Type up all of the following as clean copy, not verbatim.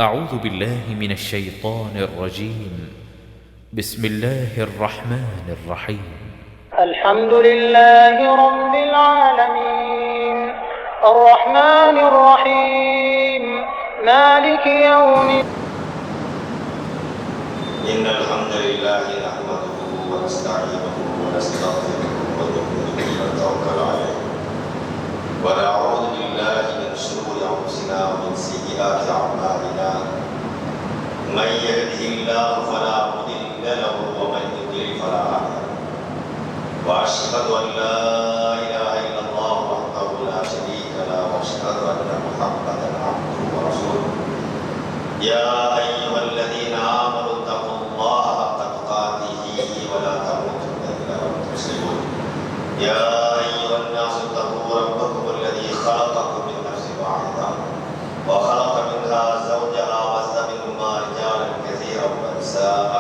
أعوذ بالله من الشيطان الرجيم. بسم الله الرحمن الرحيم. الحمد لله رب العالمين الرحمن الرحيم مالك يوم إن الحمد لله نحمده ونستعينه ونستغفره ونؤمن به ونتوكل عليه ونعوذ بالله من شرور أنفسنا ومن سيئات أعمالنا من يهده الله فلا مضل له ومن يضلل فلا هادي له وأشهد أن لا إله إلا الله وحده لا شريك له وأشهد أن محمدا عبده ورسوله يا أيها الذين آمنوا اتقوا الله حق تقاته ولا تموتن إلا وأنتم مسلمون يا أيها الناس اتقوا ربكم الذي خلقكم من نفس واحدة وخلق منها زوجها وبث منهما رجالا كثيرا ونساء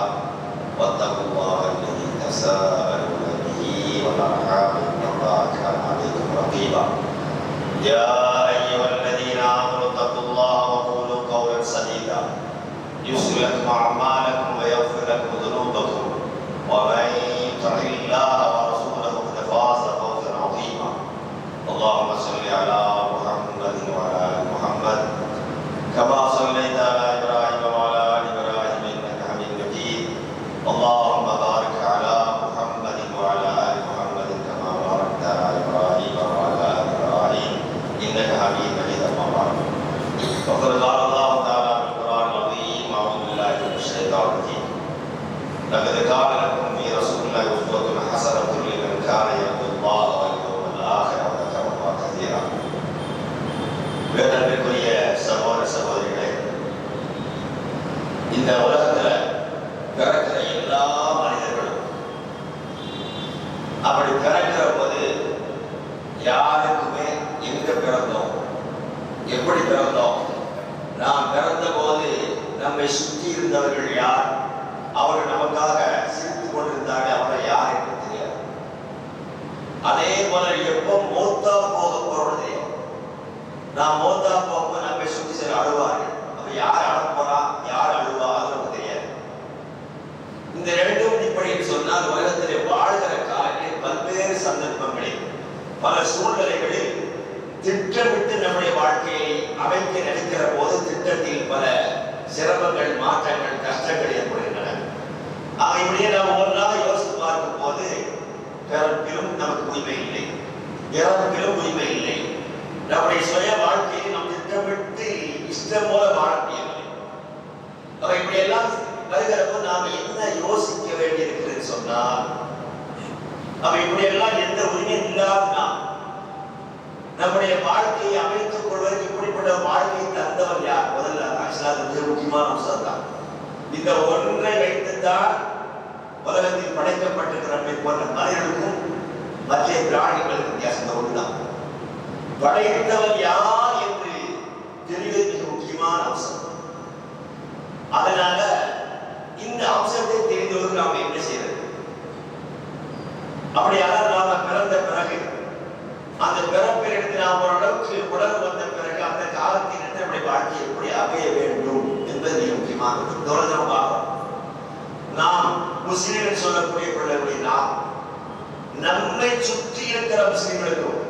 واتقوا الله الذي تساءلون به والأرحام إن الله كان عليكم رقيبا يا أيها الذين آمنوا اتقوا الله وقولوا قولا سديدا يصلح لكم أعمالكم ويغفر لكم ذنوبكم ومن يطع الله ورسوله فقد فاز فوزا عظيما اللهم صل على محمد وعلى آل محمد كما صليت على إبراهيم وعلى آل إبراهيم إنك حميد مجيد اللهم بارك على محمد وعلى آل محمد كما باركت على إبراهيم وعلى آل إبراهيم إنك حميد مجيد أما بعد وقد قال الله تعالى في القرآن العظيم أعوذ بالله من الشيطان الرجيم لقد كان لكم في رسول الله أسوة حسنة لمن كان يرجو الله واليوم الآخر وذكر الله كثيرا வேதத்திற்குரிய சகோதர சகோதரிகளே, இந்த உலகத்துல பிறக்கிற எல்லா மனிதர்களும் அப்படி பிறக்கிற போது யாருக்குமே எங்க பிறந்தோம், எப்படி பிறந்தோம், நாம் பிறந்த போது நம்மை சுற்றி இருந்தவர்கள் யார், அவர்கள் நமக்காக சிரித்துக் கொண்டிருந்தார்கள், அவர்கள் யார் என்று தெரியாது. அதே போல எப்போ மூத்தா போக போறது, நாம் மூத்தா போகும்போது நம்மை சுற்றி சில அழுவார்கள், அப்ப யார் அழப்போறா யார் அழுவா நமக்கு தெரியாது. இந்த ரெண்டும் இப்படி சொன்னால் உலகத்திலே வாழ்கிற காலத்தில் பல்வேறு சந்தர்ப்பங்களில் பல சூழ்நிலைகளில் திட்டமிட்டு நம்முடைய வாழ்க்கையை அமைக்க நினைக்கிற போது திட்டத்தில் பல சிரமங்கள், மாற்றங்கள், கஷ்டங்கள் ஏற்படுகின்றன. இப்படியே நாம் ஒவ்வொன்றாக யோசித்து பார்க்கும் போது பிறப்பிலும் நமக்கு உரிமை இல்லை, இறப்பிலும் உரிமை இல்லை. நம்முடைய சுய வாழ்க்கையை நாம் திட்டமிட்டு இஷ்டம் போல வாழ முடியவில்லை. இப்படி எல்லாம் வருகிறப்போ நாம் என்ன யோசிக்க வேண்டியிருக்கிறது சொன்னால், இப்படி எல்லாம் எந்த உரிமையும் இல்லாத நாம் நம்முடைய வாழ்க்கையை அமைத்துக் கொள்வதற்கு இப்படிப்பட்ட வாழ்க்கையை தந்தவர் யார்? முதல்ல மிக முக்கியமான அம்சம் தான். இந்த ஒன்றை வைத்துத்தான் உலகத்தில் படைக்கப்பட்டிருக்கிற நம்மை போன்ற மனிதர்களுக்கும் மற்ற பிராணிகளுக்கு வித்தியாசம் ஒன்றுதான். படைத்தவர் யார் என்று தெரிவது மிக முக்கியமான அம்சம். அதனால இந்த அம்சத்தை தெரிந்தவர்கள் நாம் என்ன செய்யறது? அப்படியாக நாம பிறந்த பிறகு அந்த பிறப்பில் எடுத்து நாம் ஓரளவுக்கு உடல் வந்த பிறகு அந்த காலத்தில் நம்முடைய வாழ்க்கை எப்படி அமைய வேண்டும் என்பது மிக முக்கியமானது. நாம் முஸ்லிம்கள் சொல்லக்கூடிய பிள்ளைகளை நாம் நம்மை சுற்றி இருக்கிற முஸ்லிம்களுக்கும்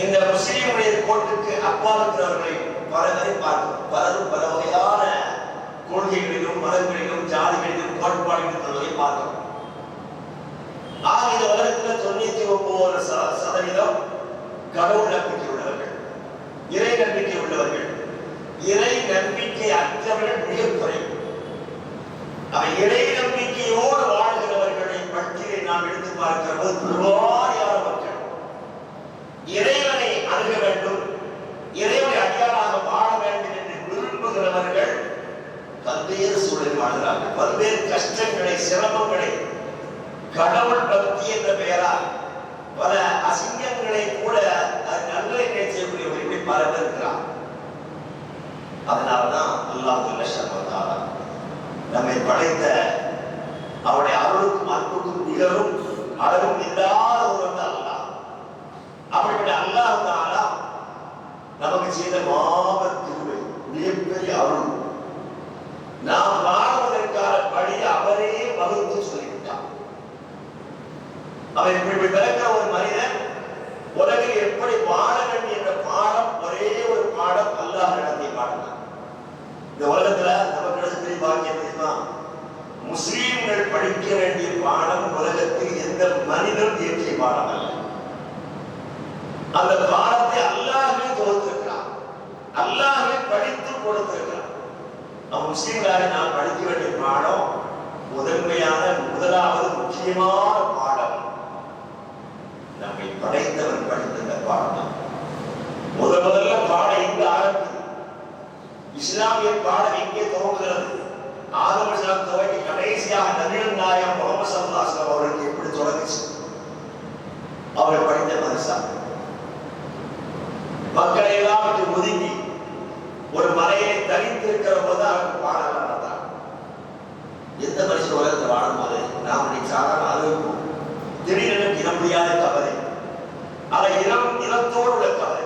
இந்த முஸ்லிமுடைய கோட்டுக்கு அப்பால் இருக்கிறவர்களை பலரை பார்க்கிறோம். பலரும் பல வகையான கொள்கைகளிலும் மதங்களிலும் ஜாதிகளிலும் கோட்பாடுகளிலும் வருவதை பார்க்கிறோம். இந்த உலகத்துல 99% கடவுள் நம்பிக்கை உள்ளவர்கள், இறை நம்பிக்கை உள்ளவர்கள். இறை நம்பிக்கை அற்றவர்கள் மிக குறைவு. இறை நம்பிக்கையோடு வாழ்கிறவர்களை பட்டியலை நாம் எடுத்து பார்க்கிற போது பெருவாரியான மக்கள் இறைவனை அணுக வேண்டும், இறைவனை அடியாராக வாழ வேண்டும் என்று விரும்புகிறவர்கள் பல்வேறு சூழலில் வாழ்கிறார்கள். பல்வேறு கஷ்டங்களை, சிரமங்களை, கடவுள் பக்தி என்ற பெயரால் பல அசிங்கங்களை கூட நல்ல செய்யக்கூடியவர்களை பல பேர் இருக்கிறார். அதனாலதான் அல்லாஹ் நம்மை படைத்த அவருடைய அருளுக்கும் அன்புக்கும் நிகழும் அளவும் இல்லாத ஒருவன் அல்லாஹ். அப்படிப்பட்ட அல்லாஹ் நமக்கு செய்த மாபெரும் கிருபை, மிகப்பெரிய அருள். வகுத்து சொல்லிவிட்டான். அவன் இப்படி விளக்கிற ஒரு மனிதன் உலகில் எப்படி வாழ வேண்டும் என்ற பாடம், ஒரே ஒரு பாடம் அல்லாஹ் நடத்திய பாடம் தான். இந்த உலகத்துல நமக்கு பெரிய பாக்கியம் தெரியுமா? முஸ்லீம்கள் படிக்க வேண்டிய பாடம் உலகத்தில் எந்த மனிதனும் இயற்றிய பாடம் அல்ல. அந்த பாடத்தை அல்லாஹ்வே கொடுத்திருக்கிறான், அல்லாஹ்வே படித்து கொடுத்திருக்கிறான். நம் முஸ்லீம்களாக நாம் படிக்க வேண்டிய பாடம் முதன்மையான முதலாவது முக்கியமான பாடம் நம்மை படைத்தவன் படித்த பாடம் தான். முதல்ல பாடம் எங்க ஆரம்பிக்கும்? இஸ்லாமிய பாடம் எங்கே துவங்குகிறது? ஆதம் அலைஹிஸ்ஸலாம் துவங்கி கடைசியாக நபிகள் நாயகம் முஹம்மது ஸல்லல்லாஹு அலைஹி வஸல்லம் அவர்களுக்கு எப்படி தொடங்குச்சு? அவர்கள் படித்த மதரசா. மக்களை எல்லாம் விட்டு ஒதுங்கி ஒரு மலையை தனித்திருக்கிற போது அவருக்கு பாடம் நடந்தார். எந்த மனுஷன் உலகத்தில் வாழும் போது நாம் இன்னைக்கு சாதாரண அளவுக்கு திடீரென இன முடியாத கவலை, அதை இனத்தோடு உள்ள கவலை,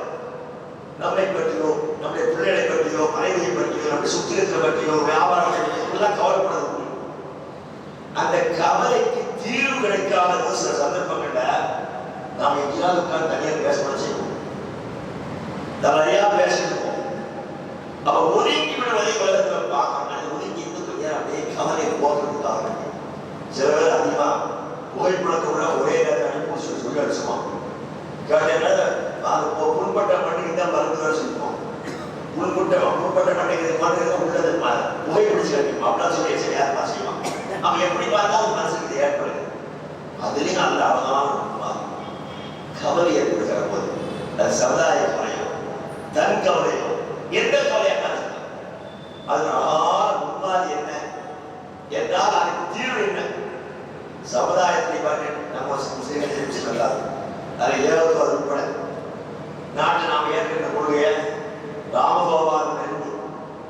நம்மை பற்றியோ நம்முடைய பிள்ளைகளை பற்றியோ மனைவியை பற்றியோ நம்முடைய சுத்திரத்தை பற்றியோ வியாபாரம் எல்லாம் கவலைப்படுறது. அந்த கவலைக்கு தீர்வு கிடைக்காத ஒரு சில சந்தர்ப்பங்கள்ல நாம் எங்கேயாவது உட்கார்ந்து தனியாக பேசணும் செய்வோம், நிறையா பேசிருக்கோம். அவ ஒதுங்கி விடுவதை உலகத்தில் பார்க்கணும். அது ஒதுங்கி இருந்து கொஞ்சம் அப்படியே கவலை போக்குறதுக்காக சில பேர் அதிகமா புகைப்படத்தோட ஒரே நேரம் அனுப்பி சொல்லி அடிச்சுவோம். புண்பட்ட மண்ணுக்கு தான் மருந்து சொல்லுவோம். புண்பட்ட மண்ணுக்கு மருந்து உள்ளது புகைப்பிடிச்சு கட்டிப்போம். அப்படின்னா சொல்லி சரி யாருமா செய்வான். அவன் எப்படி பார்த்தாலும் மனசுக்கு ஏற்படுது. அதுலேயும் நல்ல அவதான கவலை ஏற்படுகிற போது அது சமுதாய கவலையோ தன் கவலையோ எந்த கவலையாக அதனால முன்னாடி என்ன என்றால் அதுக்கு தீர்வு என்ன? சமுதாயத்தை பார்க்க நம்ம முஸ்லீம்கள் அதில் 70 உட்பட நாட்டில் நாம் ஏற்கின்ற கொள்கையை ராமகோபாலம் இருந்து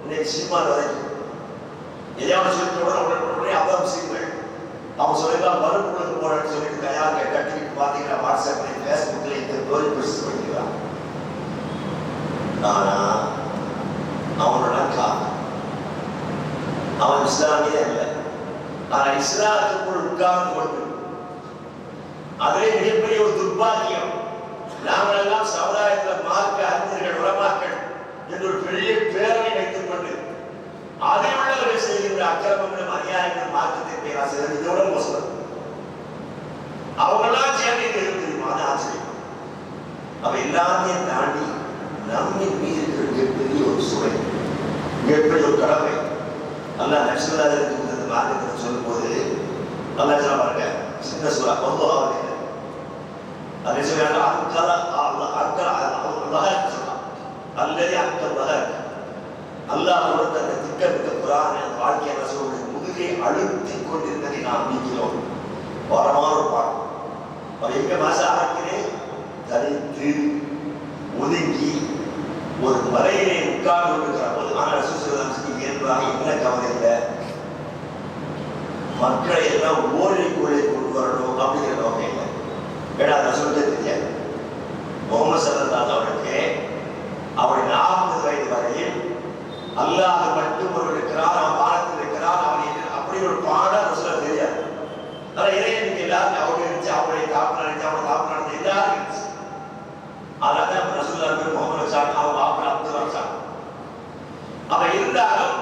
இன்னைக்கு சினிமாவில் வரைக்கும் எதையாவது சொல்லிட்டு உடனே அவ்வளோ முஸ்லீம்கள் அவங்க சொல்லிக்கலாம் மறுப்புகளுக்கு போறேன்னு சொல்லிட்டு தயார் கட்டிக்கிட்டு பார்த்தீங்கன்னா வாட்ஸ்அப்ல ஃபேஸ்புக்கில் இந்த தோழி பிடிச்சி பண்ணிக்கிறான். ஆனா அவனோட அவன் இஸ்லாமியே இல்லை. ஆனா இஸ்லாத்துக்குள் உட்கார்ந்து கொண்டு அதே மிகப்பெரிய ஒரு துர்பாக்கியம். நாங்கள் எல்லாம் சமுதாயத்தில் மார்க்க அறிஞர்கள் உலமாக்கள் என்று ஒரு பெரிய பேரவை வைத்துக் கொண்டு அதை உள்ளவர்கள் செய்கின்ற அக்கிரமங்களும் அநியாயங்களும் மாற்றத்தை பேராசிரியர் இதோட மோசம். அவங்களாம் சேர்ந்து இது தெரியுமா? அது ஆச்சரியம். அவ எல்லாத்தையும் தாண்டி நம்மின் மீது இருக்கிற மிகப்பெரிய ஒரு சுவை, மிகப்பெரிய ஒரு கடமை. அல்லா நக்சலாதருக்கு இந்த மார்க்கத்தை சொல்லும் போது நல்லா சொல்ல பாருங்க. சின்ன சூறா பொதுவாக அதை சொல்றாங்க அல்லது அக்கல் அல்லாஹ் கொடுத்த அந்த திட்டமிட்ட குரான் வாழ்க்கை ரசூலுடைய முதுகை அழுத்தி கொண்டிருந்ததை நாம் நீக்கிறோம். வரமான ஒரு பாடம். அவர் எங்க மாச ஆரம்பிக்கிறேன் தனித்து ஒதுங்கி ஒரு மலையிலே உட்கார்ந்து கொண்டிருக்கிற போது ஆனால் சுசுரதாம்சத்துக்கு இயல்பாக என்ன கவலை இல்லை, மக்களை எல்லாம் ஓரிக்குள்ளே கொண்டு வரணும் அப்படிங்கிற நோக்கம் இல்லை. ஏன்னா அதை சொல்ல தெரியாது. முகமது ஸல்லல்லாஹு அவருக்கு அவருடைய 40 வயது வரையில் அல்லாஹ் மட்டும் ஒரு இருக்கிறார், அவன் வானத்தில் இருக்கிறார், அவன் அப்படி ஒரு பாடம் சொல்ல தெரியாது. ஆனால் இறைவனுக்கு எல்லாருமே அவங்க இருந்துச்சு, அவருடைய தாப்பு நினைச்சு அவனை தாப்பு நடந்து எல்லாரும் இருந்துச்சு. அதனால ரசூலுல்லாஹி முகமது சாமி அவங்க வாப்பன் அப்துல்லா சாமி அவன் இருந்தாலும்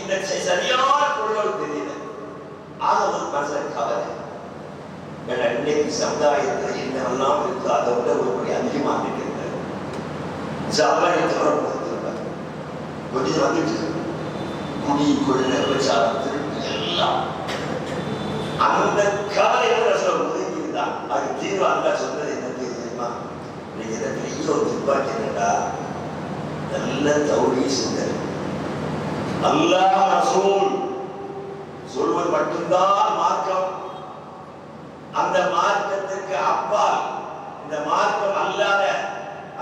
இந்த சரியான கொள்கைகள் தெரியல. ஆக ஒரு மனுஷன் கவலை. ஏன்னா இன்னைக்கு சமுதாயத்தில் என்னெல்லாம் இருக்கு அதை விட ஒரு அதிகமாக இருக்கிறது. சமுதாயத்தோட கொடுத்துருப்பாங்க கொஞ்சம் வந்துட்டு குடி கொள்ள விசாரம் திருட்டு எல்லாம் அந்த கவலையோட ஒதுக்கிதான் அது தீர்வு. அல்லா சொன்னது என்ன தெரியுமா? நீங்க எதை பெரிய ஒரு துப்பாக்கிட்டா நல்ல தௌரி சிந்தனை அல்லாஹ் ரசூல் சொல்வது மட்டும்தான் மார்க்கம். அந்த மார்க்கத்திற்கு அப்பால் இந்த மார்க்கம் அல்லாத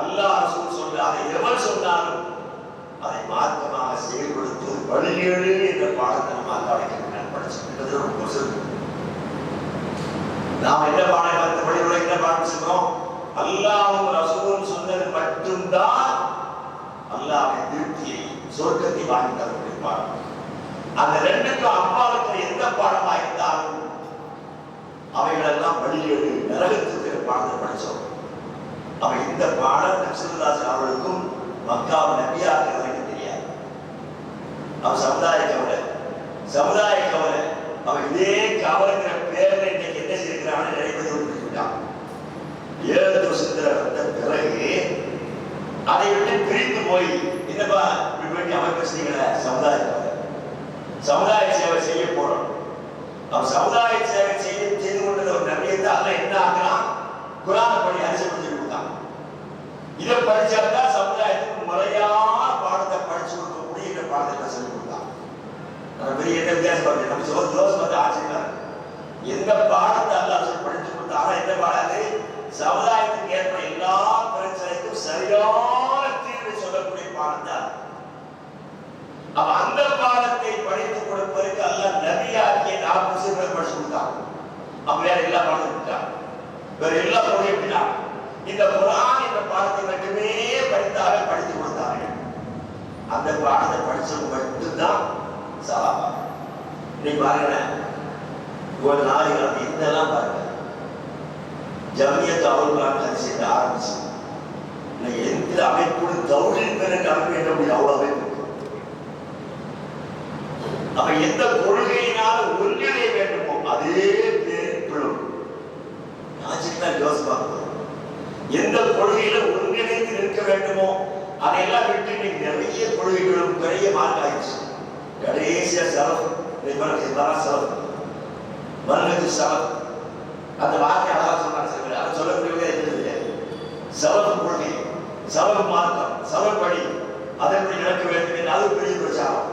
அல்லாஹ் ரசூல் சொல்ற அதை எவர் சொன்னாலும் அதை மார்க்கமாக செயல்படுத்து வழிகேடு என்ற பாடத்தை நம்ம அழைக்க படிச்சு நாம் என்ன பாடம் அந்த வழிகளை என்ன பாடம் சொல்றோம்? அல்லாஹ்வும் ரசூலும் சொன்னது மட்டும்தான் அல்லாஹ்வின் திருப்தியை சொர்க்கத்தை வாங்கி தரக்கூடிய பாடம். அந்த ரெண்டுக்கும் அப்பாவுக்கு எந்த பாடமா இருந்தாலும் மக்காவை நபியாக்குறது வரைக்கும் தெரியாது. அவன் சமுதாய கவலை. அவன் இதே கவலைங்கிற பேர்ல இன்னைக்கு என்ன செய்யறான்னு நிறைய பேர் விட்டுட்டான். 7 வருஷத்துல வந்த பிறகு அதை விட்டு பிரித்து போய் என்னப்பா இப்படி போயிட்டு அவன் பேசுறீங்கள சமுதாய சேவை செய்ய போறோம். அவன் சமுதாய சேவை செய்து கொண்டது ஒரு நபியத்தை அல்ல என்ன ஆகிறான், குர்ஆனை படி அறிமுகப்படுத்தி கொடுத்தான். இதை படிச்சாதான் சமுதாயத்துக்கு முறையான பாடத்தை படிச்சு கொடுக்கக்கூடிய இந்த பாடத்தை சொல்லி கொடுத்தான். நம்ம பெரிய என்ன வித்தியாசம் பாருங்க, நம்ம ஜோஸ் வந்து ஆச்சரியமா இருக்கு. எந்த பாடத்தை அல்லாஹ் சொல்லி படிச்சு கொடுத்தாங்க, எந்த பாடத்தை சமுதாயத்துக்கு ஏற்பட எல்லா பிரச்சனைக்கும் சரியான தீர்வை சொல்லக்கூடிய பாடத்தை. அப்ப அந்த பாடத்தை படித்து கொடுப்பதற்கு அல்லாஹ் நபியாக்கிய 40 பேர் படிச்சு கொடுத்தாங்க. அப்ப வேற எல்லா பாடத்தையும் கொடுத்தாங்க, வேற எல்லா பொருளையும் எப்படின்னா இந்த குர்ஆன் என்ற பாடத்தை மட்டுமே படித்தார்கள், படித்து கொடுத்தார்கள். அந்த பாடத்தை படிச்சது மட்டும்தான் சஹாபா. நீ பாருங்க, ஒரு நாளைக்கு இதெல்லாம் பாருங்க, ஜமியத் அவர்களால் ஹதீஸ் ஆரம்பிச்சு எந்த அமைப்பு தௌஹீத் பேருக்கு அமைப்பு என்ன முடியும், அவ்வளவு அமைப்பு. அப்ப எந்த கொள்கையினால ஒன்றிணைய வேண்டுமோ அதே பேர் பிளவு. நான் யோசிப்பாங்க, எந்த கொள்கையில ஒன்றிணைந்து நிற்க வேண்டுமோ அதையெல்லாம் விட்டு இன்னைக்கு நிறைய கொள்கைகளும் பெரிய மார்க் ஆயிடுச்சு. கடைசியா சலஃப் மன்ஹஜ் சலஃப் அந்த வார்த்தை அழகா சொன்னாங்க. அதை சொல்லக்கூடிய இல்லை, சலஃப் கொள்கை, சலஃப் மார்க்கம், சலஃப் படி அதற்கு நடக்க வேண்டும் என்று அது பெரிய பிரச்சாரம்.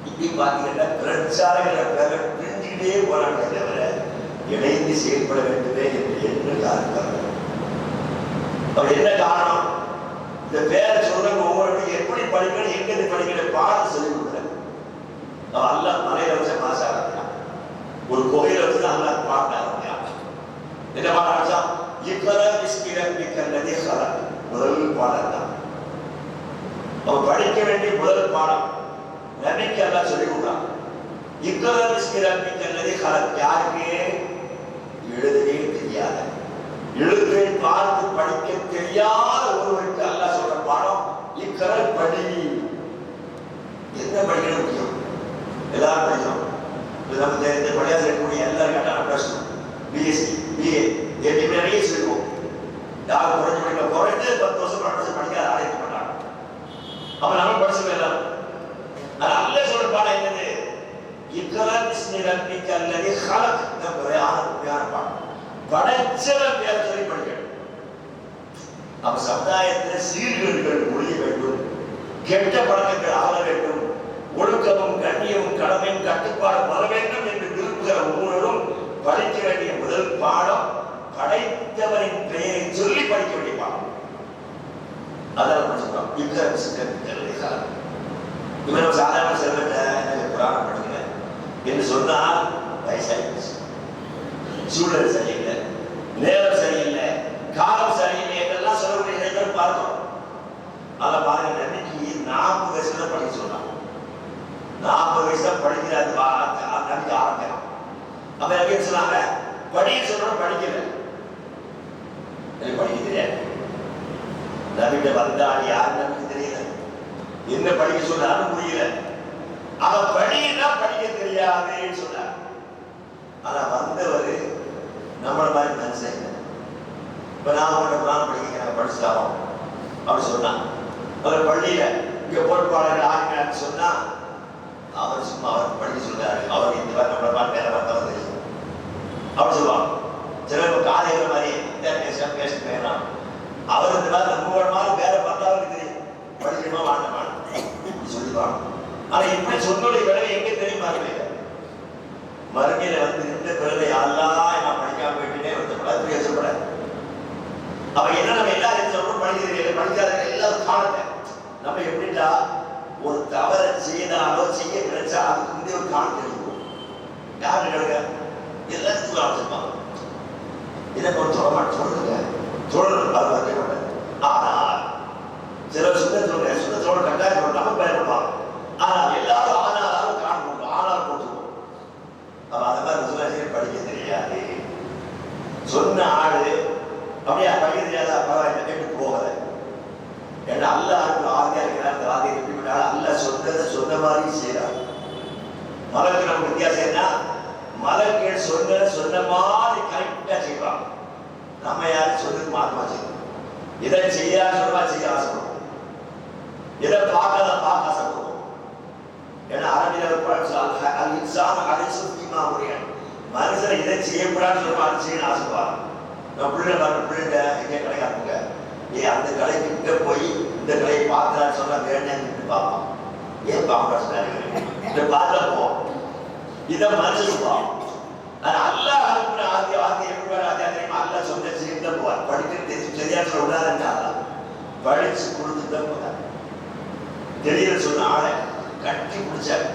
இப்படி பார்த்தீங்கன்னா பிரச்சாரங்கிற பேரை பிரிஞ்சுக்கிட்டே போராட்டத்தை தவிர இணைந்து செயல்பட வேண்டுமே என்று என்ன காரணம்? அப்படி என்ன காரணம்? இந்த பேரை சொல்றவங்க ஒவ்வொருத்தையும் எப்படி படிக்கணும், எங்கிருந்து படிக்கிற பாடம் சொல்லி கொடுக்குறேன். அவன் அல்லாஹ் மலையில வச்ச மாசா ஆரம்பிக்கிறான், ஒரு கோயில வச்சு அல்லாஹ் பாட ஆரம்பிக்கிறான். என்ன பாட ஆரம்பிச்சான்? இக்கர பிஸ்கிரபிக்கல்லதி ஹலக், முதல் பாடம் தான். அவன் படிக்க வேண்டிய முதல் பாடம் நபிக்கு அல்லாஹ் சொல்லி கொடுக்குறான். இக்கர பிஸ்கிரபிக்கல்லதி ஹலக், யாருக்கு எழுதவே தெரியாத, எழுத்தை பார்த்து படிக்க தெரியாத ஒருவருக்கு அல்லாஹ் சொல்ற பாடம் இக்கரல் படி. என்ன படிக்க முடியும்? எல்லாரும் படிக்கணும். நம்ம இந்த படியாத இருக்கக்கூடிய எல்லாரும் கேட்டாலும் பேசணும். பிஎஸ்சி, பிஏ, எம்பி நிறைய சொல்லுவோம். யாரும் குறைஞ்சு படிக்க குறைந்து 10 வருஷம் 12 வருஷம் படிக்க ஆரம்பிக்க மாட்டாங்க. அப்ப நம்ம படிச்சுக்கோ எல்லாரும். ஆனா அல்லாஹ் சொல்ற பாடம் என்னது? இக்கரல் பிஸ்மி ரப்பிக்க அல்லதி ஹலக். இந்த உண்மையான பாடம் படைச்சவன் பேர் சொல்லி படிக்கணும். அப்ப சமுதாயத்தில் சீர்கேடுகள் ஒழிய வேண்டும், கெட்ட பழக்கங்கள் ஆள வேண்டும், ஒழுக்கமும் கண்ணியமும் கடமையும் கட்டுப்பாடு வர வேண்டும் என்று விரும்புகிற ஒவ்வொருவரும் படிக்க வேண்டிய முதல் பாடம் படைத்தவரின் பெயரை சொல்லி படிக்க வேண்டிய பாடம். அதான் படிச்சுக்கலாம். இவன் சாதாரண செல்வத்தை புராணம் படிக்கிறேன் என்று சொன்னால் வயசாயிடுச்சு, சூழல் சரியில்லை, நேரம் சரியில்லை, காலம் சரியில்லை என்றெல்லாம் சொல்லக்கூடிய இடங்கள் பார்த்தோம். அதை பாருங்க, நன்னைக்கு 40 வயசுல படிக்க சொன்னான். 40 வயசுல படிக்கிறாரு நம்பிக்கை ஆரம்பிக்கலாம். அப்ப என்ன சொன்னாங்க? படிக்க சொல்றோம், படிக்கல, எனக்கு படிக்க தெரியாது. நம்பிக்கை வந்தாடி யாரு நம்பிக்கை தெரியல, என்ன படிக்க சொன்னாலும் புரியல. அவ படினா படிக்க தெரியாதுன்னு சொன்னார். ஆனா வந்தவர் நம்மள மாதிரி மனுஷன். இப்ப நான் உங்களோட படிக்க படிச்சுட்டாரோம் அப்படி சொன்னா, அவர் பள்ளியில இங்க பொறுப்பாளர் ஆகினான்னு சொன்னா அவர் சும்மா அவர் படிக்க சொல்றாரு. அவர் இந்த மாதிரி நம்மள மாதிரி வேற பார்த்தவங்க தெரியும் அப்படி சொல்லுவாங்க. சில பேர் காலையில மாதிரி பேச வேணாம், அவர் இந்த மாதிரி நம்ம மாதிரி வேற பார்த்தவங்களுக்கு தெரியும், படிக்கணுமா வாண்டமா சொல்லிடுவாங்க. ஆனா இப்படி சொன்னோடைய விளைவு எங்க தெரியுமா இருக்கு? மறுமையில வந்து இந்த பிறகு யாரெல்லாம் நான் படிக்காம போயிட்டே வந்து பேசப்படாது. அப்ப என்ன நம்ம எல்லாரும் சொல்றோம், படிக்கிறீங்க படிக்காத எல்லாரும் காணத்தை. நம்ம எப்படின்னா ஒரு தவறை செய்தாலோ செய்ய கிடைச்சா அதுக்கு முந்தைய ஒரு காலம் தெரியும். யாரு கிடக்க எல்லாத்துக்கும் ஆரம்பிச்சிருப்பாங்க. இதை ஒரு சொல்லமாட்டேன் சொல்லுங்க, சொல்லணும் அது வந்து மாட்டேன். ஆனால் சிலர் சுத்தத்தோட கட்டாயம் நம்ம பயன்படுவாங்க. ஆனால் எல்லாரும் ஆனாலும் காண ஆனாலும் போட்டுருவோம். அப்ப அந்த மாதிரி சொல்ல படிக்க தெரியாது சொன்ன ஆளு அப்படியே படிக்க தெரியாதா பரவாயில்ல கேட்டு போகல. ஏன்னா அல்லாஹ் சொன்னதை சொன்ன மாதிரி செய்யறாங்க. மலக்கு நமக்கு வித்தியாசம் என்ன? மலக்குகள் சொன்னதை சொன்ன மாதிரி கரெக்டா செய்வாங்க. நம்ம யாரும் சொன்னது மாற்றமா செய்யணும். எதை செய்யாத சொல்லுவா செய்ய ஆசைப்படுவோம், எதை பார்க்காத பார்க்க ஆசைப்படுவோம். ஏன்னா அரபியில் மனுஷன் இதை செய்யக்கூடாதுன்னு சொல்லுவா அது செய்யணும் ஆசைப்படுவாங்க. நம்ம பிள்ளைங்க எங்க கடைக்கு அனுப்புங்க, அந்த கடைக்கு போய் இந்த கடையை பார்க்கலான்னு சொன்னா வேண்டாம் பார்ப்போம். ஏன் பார்க்க பார்த்தா போவோம். இதை மனுஷன் போவோம். அல்லாஹ் அனுப்பின ஆதி எப்படி அல்லாஹ் சொன்ன செய்ய போவார். படிக்கிறது சரியா சொல்ல விடாதுன்றாங்க. படிச்சு கொடுத்துட்டு தான் போறாங்க. தெரியல சொன்ன ஆளை கட்டி பிடிச்சாங்க.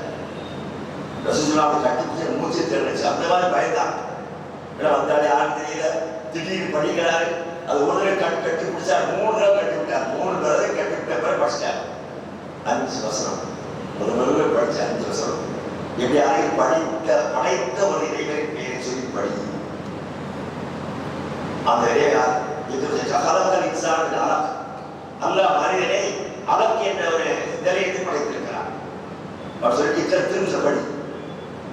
ரசூலுல்லாஹ் கட்டி பிடிச்ச மூச்சு தெரிஞ்சு அந்த மாதிரி பயந்தான். வந்தாலே யாரும் தெரியல, திடீர்னு படிக்கிறாரு. அது ஒரு தடவை கட்டி பிடிச்சாரு, 3 தடவை கட்டி விட்டார். 3 தடவை கட்டி விட்ட பிறகு படிச்சாரு. 5 வசனம் முதல்ல படிச்ச 5 வசனம். எப்படி யாரையும் படைத்த ஒரு இறைவனின் பெயரை சொல்லி படி. அந்த அல்லாஹ் மனிதனை அலக்கு என்ற ஒரு நிலையத்தை படைத்திருக்கிறார். அவர் சொல்லி திரும்ப படி.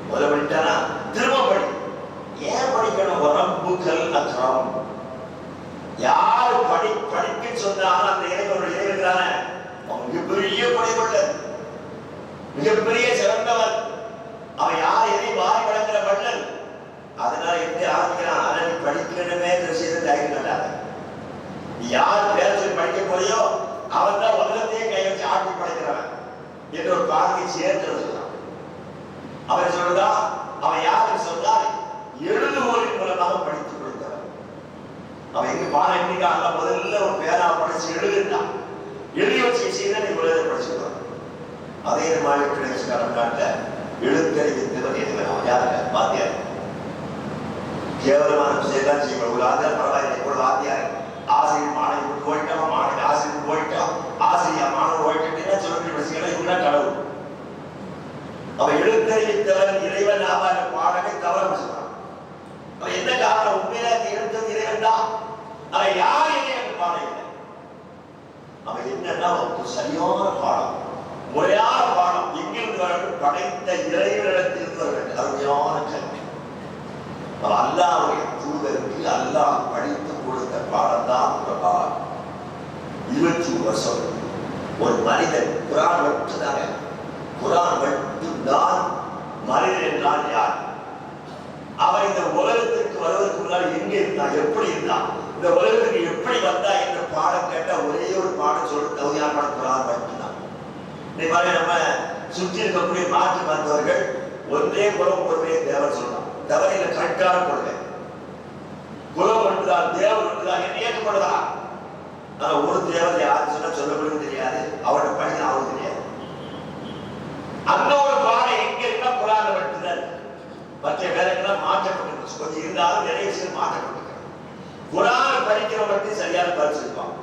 முதல்ல படித்தானா திரும்ப படி. ஏன் படிக்கணும்? ரப்புக்கல் அக்ரம். யாரு படிக்க சொன்னாலும் அந்த இறைவனுடைய இறைவனான மிகப்பெரிய படைவள்ளல், மிகப்பெரிய சிறந்தவர். அவன் யார் எதை வாரி வழங்குற வள்ளல். அதனால எப்படி ஆரம்பிக்கிறான்? அதை நீ படிக்கணுமே செய்த தைரியம் கண்டாத. நீ யார் பேர சொல்லி படிக்க போறியோ அவன் தான் உலகத்தையே கை வச்சு ஆட்டி படைக்கிறவன் என்ற ஒரு பாடத்தை சேர்த்து சொல்றான். அவன் சொல்றதா அவன் யாருக்கு சொன்னால் எழுதுகோலின் மூலமாக படித்து கொடுத்தவன். அவன் எங்க பாடம் எப்படிக்காக முதல்ல ஒரு பேரா படிச்சு எழுதுட்டான். எழுதி வச்சு செய்த நீ உலகத்தை படிச்சுக்கிறான். அதே மாதிரி கடற்காட்ட எழுத்தறிவித்தவர் எதுவன் யாருங்க? வாத்தியார். கேவலமான விஷயத்தான் செய்வோம். ஒரு ஆசிரியர் பரவாயில்லை, ஒரு வாத்தியார் ஆசிரியர் மாணவி போயிட்டோம், மாணவி ஆசிரியர் போயிட்டோம், ஆசிரியர் மாணவர் போயிட்டு சொல்லி விஷயங்களை இவங்க கடவுள். அவன் எழுத்தறிவித்தவன் இறைவன் ஆவார பாடலை தவறு சொல்றான். அவன் என்ன காரணம்? உண்மையில எழுத்தது இறைவன் தான். அவன் யார் இறைவன் பாடம் இல்லை. அவன் என்னன்னா ஒரு சரியான பாடம், முறையான பாடம். எங்கிருந்து வரணும்? படைத்த இறைவனிடத்திலிருந்து வரணும். அருமையான கல்வி. அல்லாஹ்வுடைய தூதருக்கு அல்லாஹ் படித்து கொடுத்த பாடம் தான் குர்ஆன். 20 வருஷம் ஒரு மனிதன் குர்ஆன் மட்டும்தாங்க. குர்ஆன் மட்டும்தான் மனிதன் என்றால் யார்? அவன் இந்த உலகத்திற்கு வருவதற்கு முன்னால் எங்கே இருந்தான், எப்படி இருந்தான், இந்த உலகத்துக்கு எப்படி வந்தா என்ற பாடம் கேட்ட ஒரே ஒரு பாடம் சொல்ல தகுதியான பாடம் குர்ஆன் மட்டும்தான். நம்ம சுற்றி இருக்கக்கூடிய மாற்று மருத்துவர்கள் ஒன்றே குலம் ஒருவரே தேவர் சொல்லலாம். தவறையில கரெக்டான கொள்கை. குலம் ஒன்றுதான், தேவர் ஒன்றுதான் என்று ஏற்றுக்கொள்ளலாம். ஆனா ஒரு தேவர் யாரு சொன்னா சொல்லப்படுவது தெரியாது, அவரோட பணி அவருக்கு தெரியாது. அந்த ஒரு பாடம் எங்க இருந்தா குரான் மட்டும்தான். மற்ற வேலைக்கெல்லாம் மாற்றப்பட்டு கொஞ்சம் இருந்தாலும் நிறைய விஷயம் மாற்றப்பட்டு குரான் படிக்கிற மட்டும் சரியான பரிசுப்பான்.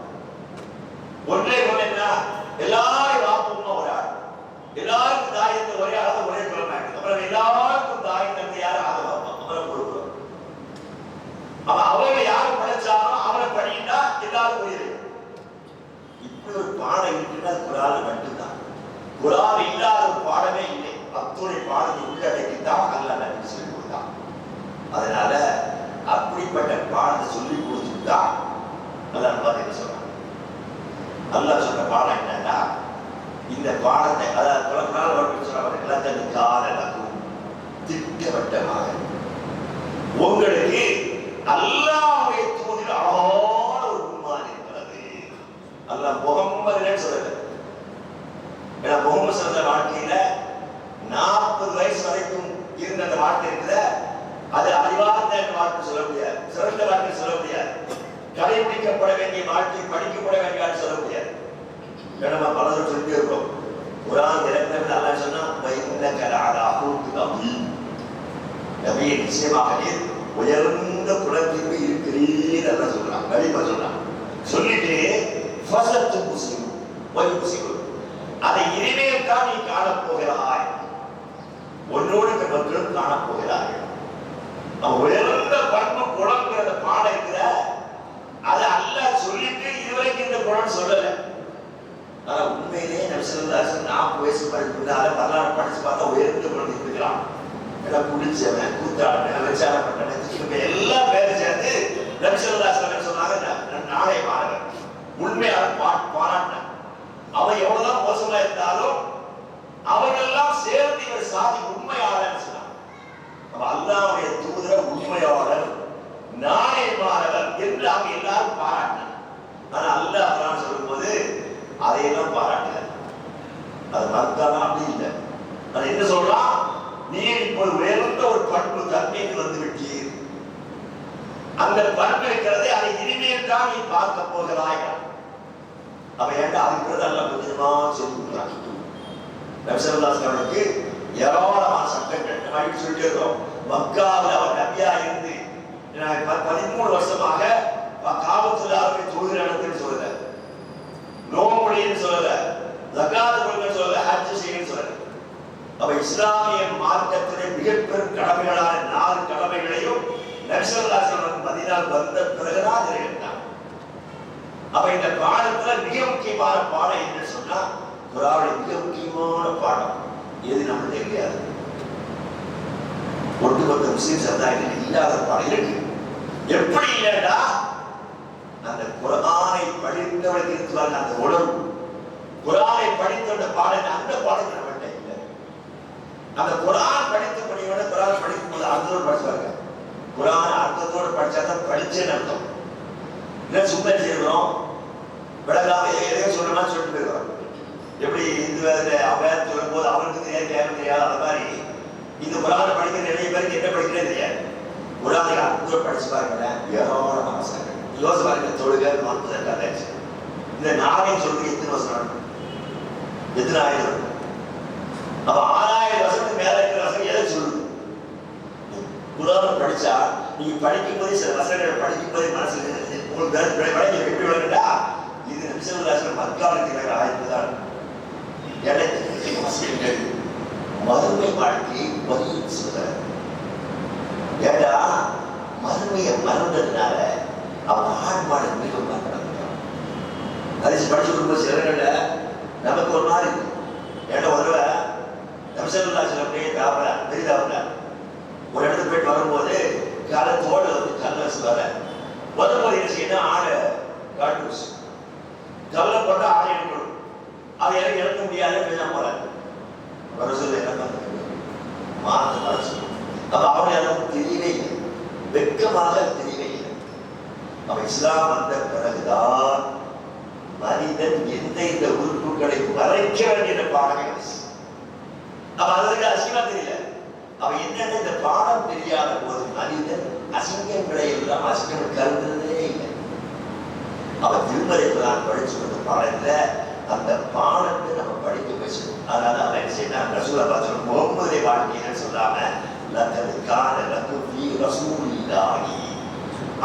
ஒன்றே குலம் என்ன? எல்லாரும் வாப்போம்னா ஒரு ஆள், எல்லாருக்கும் தாயத்தை ஒரே ஆள ஒரே குலம் ஆயிடுது. அப்புறம் எல்லாருக்கும் தாயத்தை யாரும் ஆள வாப்போம், அப்புறம் ஒரு குலம். அவங்க யாரு படைச்சாலும் அவரை படிக்கிட்டா எல்லாரும் உயிர். இப்படி ஒரு பாடம் இருக்குன்னா குரான் மட்டும்தான். குரான் இல்லாத ஒரு பாடமே இல்லை. அத்துணை பாடத்தை உள்ளடக்கித்தான் அல்லாஹ் நபி சொல்லி கொடுத்தான். அதனால அப்படிப்பட்ட பாடத்தை சொல்லி கொடுத்துட்டான். அல்லாஹ் என்ன சொல்றான்? அல்லாஹ் சொன்ன பாடம் என்னன்னா, இந்த பாடத்தை திட்டவட்டமாக உங்களுக்கு அல்லாஹ்வுடைய தூதில் அழகான ஒரு குர்ஆன் இருக்கிறது. அல்லாஹ் முகம்மதுன்னு சொல்லல. ஏன்னா முகம்மது ஸல்லல்லாஹு வாழ்க்கையில 40 வயசு வரைக்கும் இருந்த அந்த வாழ்க்கை இருக்குத, அது அறிவார்ந்த வாழ்க்கை சொல்ல முடியாது, சிறந்த வாழ்க்கை சொல்ல முடியாது, கடைபிடிக்கப்பட வேண்டிய வாழ்க்கை, படிக்கப்பட வேண்டிய சொல்ல முடியாது. நம்ம பலரும் சொல்லிட்டே இருக்கோம். குர்ஆன் இறங்கினது அல்லாஹ் சொன்னா நபியை நிச்சயமாக உயர்ந்த குலத்திற்கு இருக்கிறீர் அல்லாஹ் சொல்றான். கண்டிப்பா சொல்றான். சொல்லிட்டு அதை இனிமேல் தான் நீ காணப்போகிறாய், ஒன்னோடு மக்களும் காணப்போகிறார்கள். உயர்ந்த பண்பு குலங்கிற பாடம் இருக்கிற அதை அல்லாஹ் சொல்லிட்டு இதுவரைக்கும் இந்த குலம் சொல்லல. ஆனா உண்மையிலேயே நபி ஸல்லல்லாஹு அலைஹி வஸல்லம் 40 வயசு பின்னால வரலாறு படிச்சு பார்த்தா உயர்ந்து கொண்டு இருக்கிறான். எல்லாம் குடிச்சவன், கூத்தாடின, விசாரப்பட்டவன், எல்லாம் பேர் சேர்ந்து நபி ஸல்லல்லாஹு அலைஹி வஸல்லம் சொன்னாங்க, நாணயமானவன், உண்மையாக பாராட்டின. அவன் எவ்வளவுதான் மோசமா இருந்தாலும் அவங்கெல்லாம் சேர்ந்து இவர் சாதி உண்மையாளர் சொன்னாங்க. அப்ப அல்லாஹ்வுடைய தூதர் உண்மையாளர், நாணயமானவர் என்று அவங்க எல்லாரும் பாராட்டினார். ஆனா அல்லாஹ் குர்ஆன் சொல்லும்போது அதையெல்லாம் பாராட்டல. அது மறுத்தாலும் அப்படி இல்லை. அது என்ன சொல்றான், நீர் இப்போது உயர்ந்த ஒரு பண்பு தன்மைக்கு வந்து விட்டீர், அந்த பண்பு இருக்கிறது, அதை இனிமேல் தான் நீ பார்க்க போகிறாய். அவ ஏன்டா அதுக்கு அல்ல கொஞ்சமா சொல்லி கொடுக்குறாங்க. நபி ஸல்லல்லாஹு அலைஹி வஸல்லுக்கு ஏராளமான சட்டங்கள் நம்ம சொல்லிட்டு இருக்கோம். மக்காவில் அவர் நபியா இருந்து 13 வருஷமாக காபத்துல்லாஹ்வை தொழுகிற இடத்துல சொல்லல, நோம்புன்னு சொல்லல, ஜகாத் கொடுக்கன்னு சொல்லல, ஹஜ் செய்யன்னு சொல்லல. அவ இஸ்லாமிய மார்க்கத்திலே மிகப்பெரும் கடமைகளான 4 கடமைகளையும் நபி ஸல்லல்லாஹு அலைஹி வஸல்லம் மதீனாவுக்கு வந்த பிறகுதான் நிறைவேற்றினார். அப்ப இந்த பாடத்துல மிக முக்கியமான பாடம் என்ன சொன்னா, குர்ஆனுடைய மிக முக்கியமான பாடம் எது நமக்கு தெரியாது. ஒட்டுமொத்த முஸ்லிம் சமுதாயத்தில் இல்லாத பாடம் இருக்கு. எப்படி இல்லைன்னா, அந்த குர்ஆனை படித்தவனுக்கு இருக்கிறாங்க அந்த உணர்வு, குர்ஆனை படித்தவன பாடம், அந்த பாடம் நம்மகிட்ட இல்லை. அந்த குர்ஆன் படித்தபடியோட குர்ஆன் படிக்கும்போது அர்த்தத்தோடு படிச்சாங்க. குர்ஆன் அர்த்தத்தோடு படிச்சாதான் படிச்சேன்னு அர்த்தம். இல்லை சும்மா செய்யறோம், விளக்காம எதையோ சொல்ற மாதிரி சொல்லிட்டு போயிருக்கிறோம். எப்படி இந்த அவன் சொல்லும் போது அவனுக்கு தெரியாது, தேவை தெரியாது, அந்த மாதிரி இந்த குர்ஆனை படிக்கிற நிறைய பேருக்கு என்ன படிக்கிறே தெரியாது. குர்ஆனை அர்த்தத்தோடு படிச்சு பாருங்களேன், ஏராளமான வசனங்கள். யோசிச்சு பாருங்க, தொழுகை, நோன்பு, ஜக்காத், இந்த 4 சொல்றது எத்தனை வசனம், எத்தனை ஆயிரம்? அப்ப 6000 வசனத்துக்கு மேல இருக்கிற வசனம் எதை சொல்லுது? குர்ஆனை படிச்சா நீங்க படிக்கும் போது சில வசனங்கள் படிக்கும் போது மனசுல உங்களுக்கு எப்படி விளங்குடா, இது நபி ஸல்லல்லாஹு அலைஹி வஸல்லம் மக்காவுக்கு இருக்கிற ஆயத்துதான். எனக்கு முஸ்லிம்கள் மறுமை வாழ்க்கையை பதில் சொல்றாங்க. ஏடா மறுமையை மறந்ததுனால அவங்க ஆழ்மான மிகவும் நடக்கிறாங்க. அதை படிச்சு கொடுக்கும்போது சிலர்கள நமக்கு ஒரு மாதிரி ஏன்னா ஒரு நபி ஸல்லல்லாஹு அலைஹி வஸல்லம் பெரிதாவுல ஒரு இடத்துக்கு போயிட்டு வரும்போது காலத்தோடு வந்து கல்வசு வர வரும்போது என்ன செய்யணும், ஆடை காட்டு கல்ல போட்டு ஆடை எடுக்கணும். அதை எனக்கு இறக்க முடியாது போல வர சொல்ல என்ன மாற்ற வர சொல்லும். அப்ப அவனை எனக்கு தெரியவே இல்லை, வெட்கமாக தெரியவே இல்லை. அவன் இஸ்லாம் வந்த பிறகுதான் மனிதன் எந்த உறுப்புகளை மறைக்க வேண்டிய பாடமே. அப்ப அதற்கு அசிங்கமா தெரியல. அவன் என்னென்ன இந்த பாடம் தெரியாத போது மனிதன் அசிங்கங்களை எல்லாம் அசிங்கம் கருதுறதே இல்லை. அவன் திருமறைதான் படிச்சு வந்த பாடத்துல அந்த பாடத்தை நம்ம படிக்க பேசணும். அதனால அவன் என்ன செய்யணும், ரசூலுல்லாஹி சொல்லும் முகம்மதுடைய வாழ்க்கைன்னு சொல்லாம லக்கத் கான லக்கும் ஃபீ ரசூலில்லாஹி,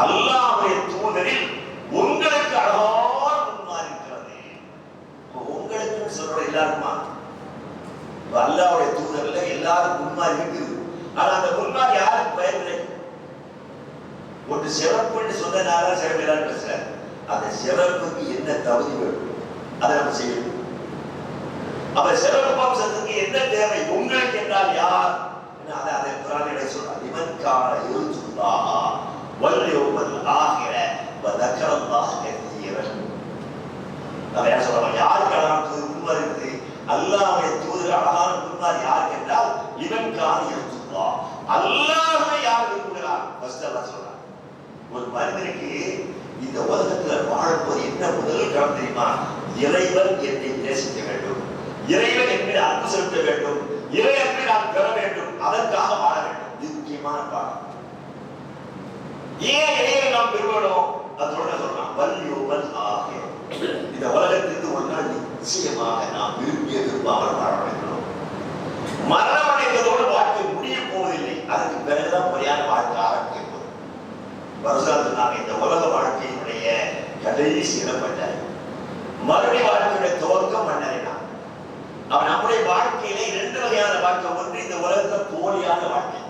அல்லாஹ்வுடைய தூதரில் உங்களுக்கு அழகான முன்மாதிரி இருக்கிறது. உங்களுக்கு சொல்ற எல்லாருமா அல்லாஹ்வுடைய தூதர்ல எல்லாரும் முன்மாதிரி இருக்குது. ஆனா அந்த முன்மாதிரி யாருக்கு பயன்படுது? ஒரு சிறப்புன்னு சொன்னதுனால சிறப்பு பேசுற அந்த சிறப்புக்கு என்ன தகுதி வேணும், அதை நம்ம செய்யணும். அப்ப சிறப்பு அம்சத்துக்கு என்ன தேவை உங்களுக்கு என்றால் யார்? அதை குர்ஆனிலே சொல்றார், இவன் கான யர்ஜுல்லாஹ வல் யௌமல் ஆகிர வ தக்கரல்லாஹ கதீரன். அதை யார் சொல்றாங்க, யாருக்கு அழகான முன்மாதிரி இருக்குது, அல்லாஹ்வுடைய தூதர் அழகான முன்மாதிரி யாருக்கு என்றால் இவன் கான யர்ஜுல்லாஹ, அல்லாஹ்வை யார் விரும்புகிறார்? ஃபர்ஸ்ட் அல்லாஹ் சொல்றார். ஒரு மனிதனுக்கு இந்த உலகத்துல வாழும்போது என்ன முதல் கடமை தெரியுமா? இறைவன் என்னை நேசிக்க வேண்டும், இறைவன் என்னை அன்பு செலுத்த வேண்டும், இறைவனை நான் பெற வேண்டும், அதற்காக வாழ வேண்டும். இது முக்கியமான பாடம். ஏன் இறைவனை நாம் பெறுவோம்? அதோட சொல்றான் வல்யுவல் ஆகிய, இந்த உலகத்திற்கு ஒரு நாள் நிச்சயமாக நாம் விரும்பிய விரும்பாமல் வாழ வேண்டும். மரணம் அடைந்ததோடு வாழ்க்கை முடிய போவதில்லை, அதுக்கு பிறகுதான் முறையான வாழ்க்கை ஆரம்பிக்க போகுது. வருஷாத்து இந்த உலக வாழ்க்கையினுடைய கடைசி இடப்பட்ட மறுபடி வாழ்க்கையுடைய துவக்கம் மன்னரினான். அவன் நம்முடைய வாழ்க்கையிலே 2 வகையான வாழ்க்கை. ஒன்று இந்த உலகத்துல போலியான வாழ்க்கை,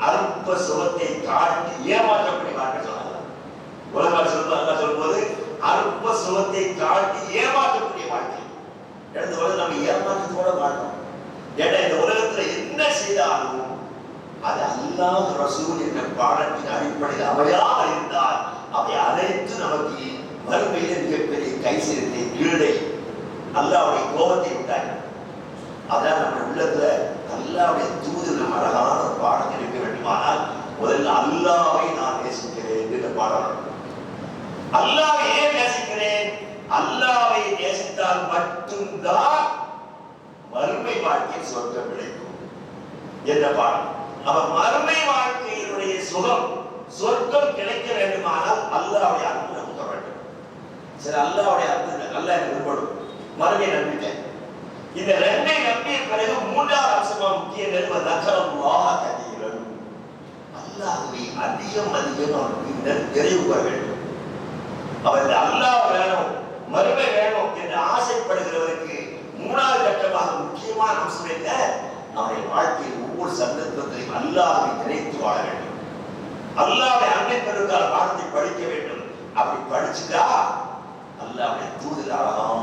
அல்ப சுகத்தை காட்டி ஏமாற்றக்கூடிய வாழ்க்கை சொன்னாங்க. உலக சொல்லும்போது அல்ப சுகத்தை காட்டி ஏமாற்றக்கூடிய வாழ்க்கை. இந்த உலகம் நம்ம ஏமாற்றத்தோட வாழ்றோம். அல்லாஹ் ரசூல் என்ற பாடத்தின் அடிப்படையில் அமையாக இருந்தால் அவை அனைத்து நமக்கு மறுமையில மிகப்பெரிய கைசேர்த்தை கீழே அல்லாஹ்வுடைய கோபத்தை உண்டாய். அதான் நம்ம உள்ளத்துல அல்லாஹ்வுடைய தூதர் நம்ம அழகான பாடம் இருக்க வேண்டுமானால் முதல்ல அல்லாஹ்வை நான் நேசிக்கிறேன் என்ற பாடம். அல்லாஹ்வை ஏன் நேசிக்கிறேன்? அல்லாஹ்வை நேசித்தால் மட்டும்தான் மறுமை வாழ்க்கையில் சொர்க்கம் கிடைக்கும் என்ற பாடம். அவன் மறுமை வாழ்க்கையினுடைய சுகம் சொர்க்கம் கிடைக்க வேண்டுமானால் அல்லாஹ்வுடைய அன்பு நமக்கு வேண்டும். சரி, அல்லாஹ்வுடைய அன்பு அல்லாஹ் எனக்கு விரும்பணும், மறுமை நம்பிக்கை. இந்த ரெண்டை நம்பிய பிறகு மூன்றாவது அம்சமா முக்கிய நெரும தக்கரல்லாஹ கதீரன். அல்லாஹ்வை அதிகம் அவனுக்கு நிறைவு பெற வேண்டும். அவன் அல்லாஹ் வேணும், மறுமை வேணும் என்று ஆசைப்படுகிறவருக்கு மூணாவது கட்டமாக முக்கியமான அம்சம் என்ன? அவனுடைய வாழ்க்கையில் ஒவ்வொரு சந்தர்ப்பத்திலையும் அல்லாஹ்வை நினைத்து வாழ வேண்டும். அல்லாஹ்வை அன்பை பெறுவதற்கான பாடத்தை படிக்க வேண்டும். அப்படி படிச்சுட்டா அல்லாஹ்வுடைய தூதர் அழகான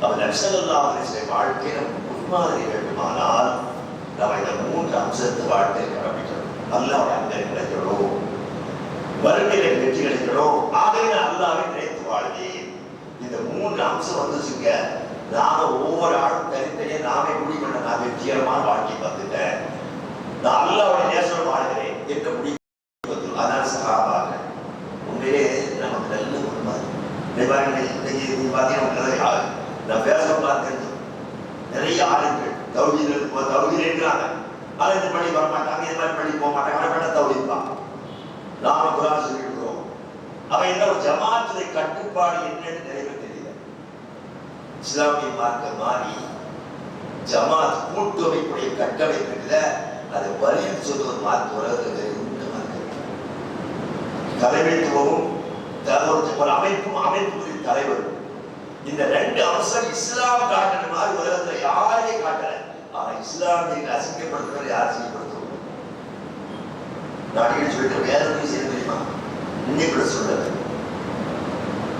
அவர் நபி ஸல்லல்லாஹு அலைஹி வஸல்லம் வாழ்க்கையில முன்மாதிரி வேண்டுமானால் நம்ம இந்த மூன்று அம்சத்தை வாழ்க்கையில் கடைபிடிக்கணும். அல்லாஹ்வுடைய அன்பை கிடைக்கணும், மறுமையில வெற்றி கிடைக்கணும், ஆகவே அல்லாஹ்வை நினைத்து வாழ்வேன். இந்த மூன்று அம்சம் வந்துச்சுங்க, நாம ஒவ்வொரு ஆளும் தனித்தனியே நாமே முடிவு பண்ண நான் வெற்றிகரமான வாழ்க்கை வந்துட்டேன், நான் அல்லாஹ்வுடைய நேசம் வாழ்கிறேன் என்ற முடிவு. அதான் சஹாபாக்கள் உண்மையிலே நமக்கு நல்ல முன்மாதிரி. இன்னைக்கு பார்த்தீங்கன்னா நான் பேச பார்த்தேன், நிறைய ஆளுங்கள் தௌஹீத் இருக்கிறாங்க, ஆனால் இந்த பள்ளி வர மாட்டாங்க, இந்த மாதிரி பள்ளி போக மாட்டாங்க, ஆனால் தௌஹீத் தான் நாம குர்ஆன் சொல்லியிருக்கிறோம். அவன் என்ன ஒரு ஜமாத்துடைய கட்டுப்பாடு என்னன்னு நிறைய தெரியல. இஸ்லாமிய மார்க்க மாறி ஜமாத் கூட்டமைப்புடைய கட்டமைப்புல அதை வலியுறுத்தி சொல்ல ஒரு மார்க்க உலகத்தில் தலைமைத்துவமும் ஒரு அமைப்பும் அமைப்புகளின் தலைவர். இந்த ரெண்டு அம்சம் இஸ்லாம் காட்டுற மாதிரி உலகத்துல யாரையே காட்டல. ஆனா இஸ்லாமிய அசிங்கப்படுத்துவது யார் செய்யப்படுத்துவோம்? நான் சொல்லிட்டு வேற ஒரு செய்ய தெரியுமா? இன்னைக்கு சொல்றது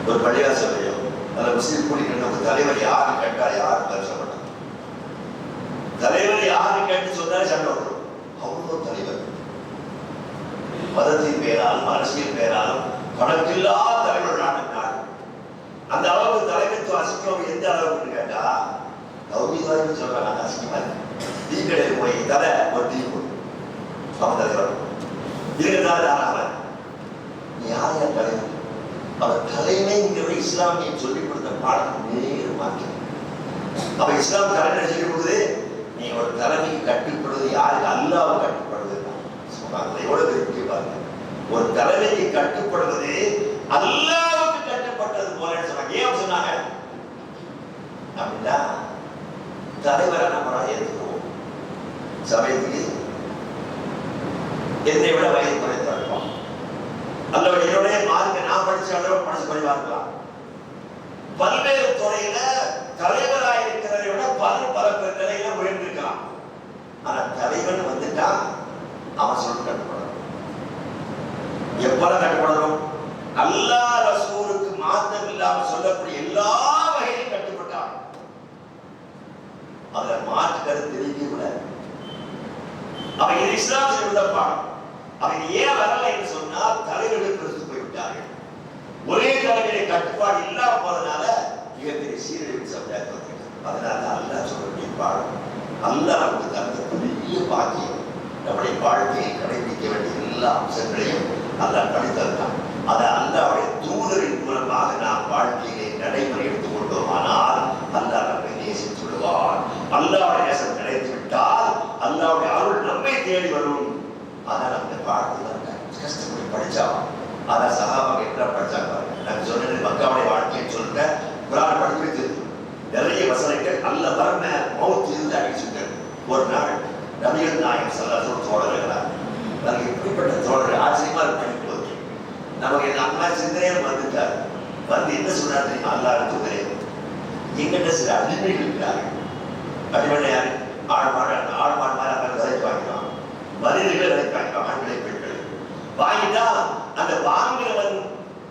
ஒரு பள்ளிவாசலையோ அல்ல முஸ்லீம் கூடிக்கிற ஒரு தலைவர் யாரு கேட்டால் யாரும் பேச மாட்டாங்க. தலைவர் யாரு கேட்டு சொன்னாலும் சண்டை வரும். அவ்வளோ தலைவர் மதத்தின் பேராலும் அரசியல் பேராலும் கணக்கில்லா தலைவர் நாடு. அந்த அளவுக்கு தலைமைத்துவ அசிங்கம் எந்த அளவுக்கு கேட்டா தௌஹீத் சொல்றாங்க, அசிங்கமா டீ கடையில் போய் தலை ஒரு டீ போடும் அவன் தலைவர் இருக்கிறார். நீ யார் யார் தலைவர்? அவர் தலைமைங்கிறத இஸ்லாமிய சொல்லிக் கொடுத்த பாடத்தை நேரு மாற்றி அவன் இஸ்லாம் தலைமை சொல்லிக் கொடுக்குது. நீ ஒரு தலைமைக்கு கட்டுப்படுவது யாருக்கு? அல்லாஹ்வுக்கு கட்டுப்படுவது. எவ்வளவு பெரிய பாருங்க, ஒரு தலைமைக்கு கட்டுப்படுவது அல்லாஹ்வுக்கு கட்டுப்பட்டது போல சொன்னாங்க. ஏன் சொன்னாங்க அப்படின்னா தலைவரை நம்ம ஏற்றுக்குவோம். சபைக்கு என்னை விட வயது குறைந்தா இருப்பான், அல்ல என்னுடைய மார்க்க நான் படிச்ச அளவு மனசு குறைவா இருக்கலாம். பல்வேறு துறையில தலைவராக இருக்கிறதை விட பல நிலையில உயர்ந்திருக்கலாம். ஆனா தலைவன் வந்துட்டா அவன் சொல்லி கட்டுப்படணும். எப்பெல்லாம் கட்டுப்படணும்? அல்லாஹ் ரசூலுக்கு மாற்றம் இல்லாம சொல்லக்கூடிய எல்லா வகையிலும் கட்டுப்பட்டான். அதுல மாற்று கருத்து தெரியக்கூட அவன் இது இஸ்லாம் சொல்லிவிட பாடம். அவன் ஏன் வரல என்று சொன்னால் தலைவர்கள் பிரித்து போய்விட்டார்கள். ஒரே தலைவரை கட்டுப்பாடு இல்லாம போறதுனால மிகப்பெரிய சீரழிவு சமுதாயத்தில் வந்திருக்கு. அதனால அல்லாஹ் சொல்லக்கூடிய பாடம், அல்லாஹ் நமக்கு தந்த பெரிய பாக்கியம். நம்முடைய வாழ்க்கையை கடைபிடிக்க வேண்டிய எல்லா அம்சங்களையும் அல்லாஹ் படித்திருந்தான். அதை அல்லாஹ்வுடைய தூதரின் மூலமாக நாம் வாழ்க்கையிலே நடைமுறை எடுத்துக் கொண்டோமானால் அல்லாஹ் நம்மை நேசித்து விடுவான். அல்லாஹ்வுடைய நேசம் கிடைத்து விட்டால் அல்லாஹ்வுடைய அருள் நம்மை தேடி வரும். ஆனால் அந்த பாடத்தை கஷ்டப்பட்டு படிச்சான். அதான் சஹாபாக்கள் என்ன படிச்சாங்க. நான் சொன்னது மக்காவுடைய வாழ்க்கையை சொல்ற குர்ஆன் படித்து நிறைய வசனங்கள் அல்ல வரன மௌத் இருந்து அடிச்சுட்டு ஒரு நாள் நபிகள் நாயகம் ஸல்லல்லாஹு அலைஹி தோழர்களா நமக்கு இப்படிப்பட்ட தோழர்கள் ஆச்சரியமா படித்து போச்சு. நமக்கு அந்த மாதிரி சிந்தனையில் வந்துட்டார். வந்து என்ன சொன்னார் தெரியுமா? அல்லாஹ் தூதரே, எங்கிட்ட சில அடிமைகள் இருக்கிறார்கள். அடிமையான யாரு? ஆழ்மாடு மாதிரி அங்கே விலைக்கு வாங்கிக்கலாம், மனிதர்களை விலைக்கு வாங்கிக்கலாம், ஆண்களை பெண்களை வாங்கிட்டா அந்த வாங்குறவன்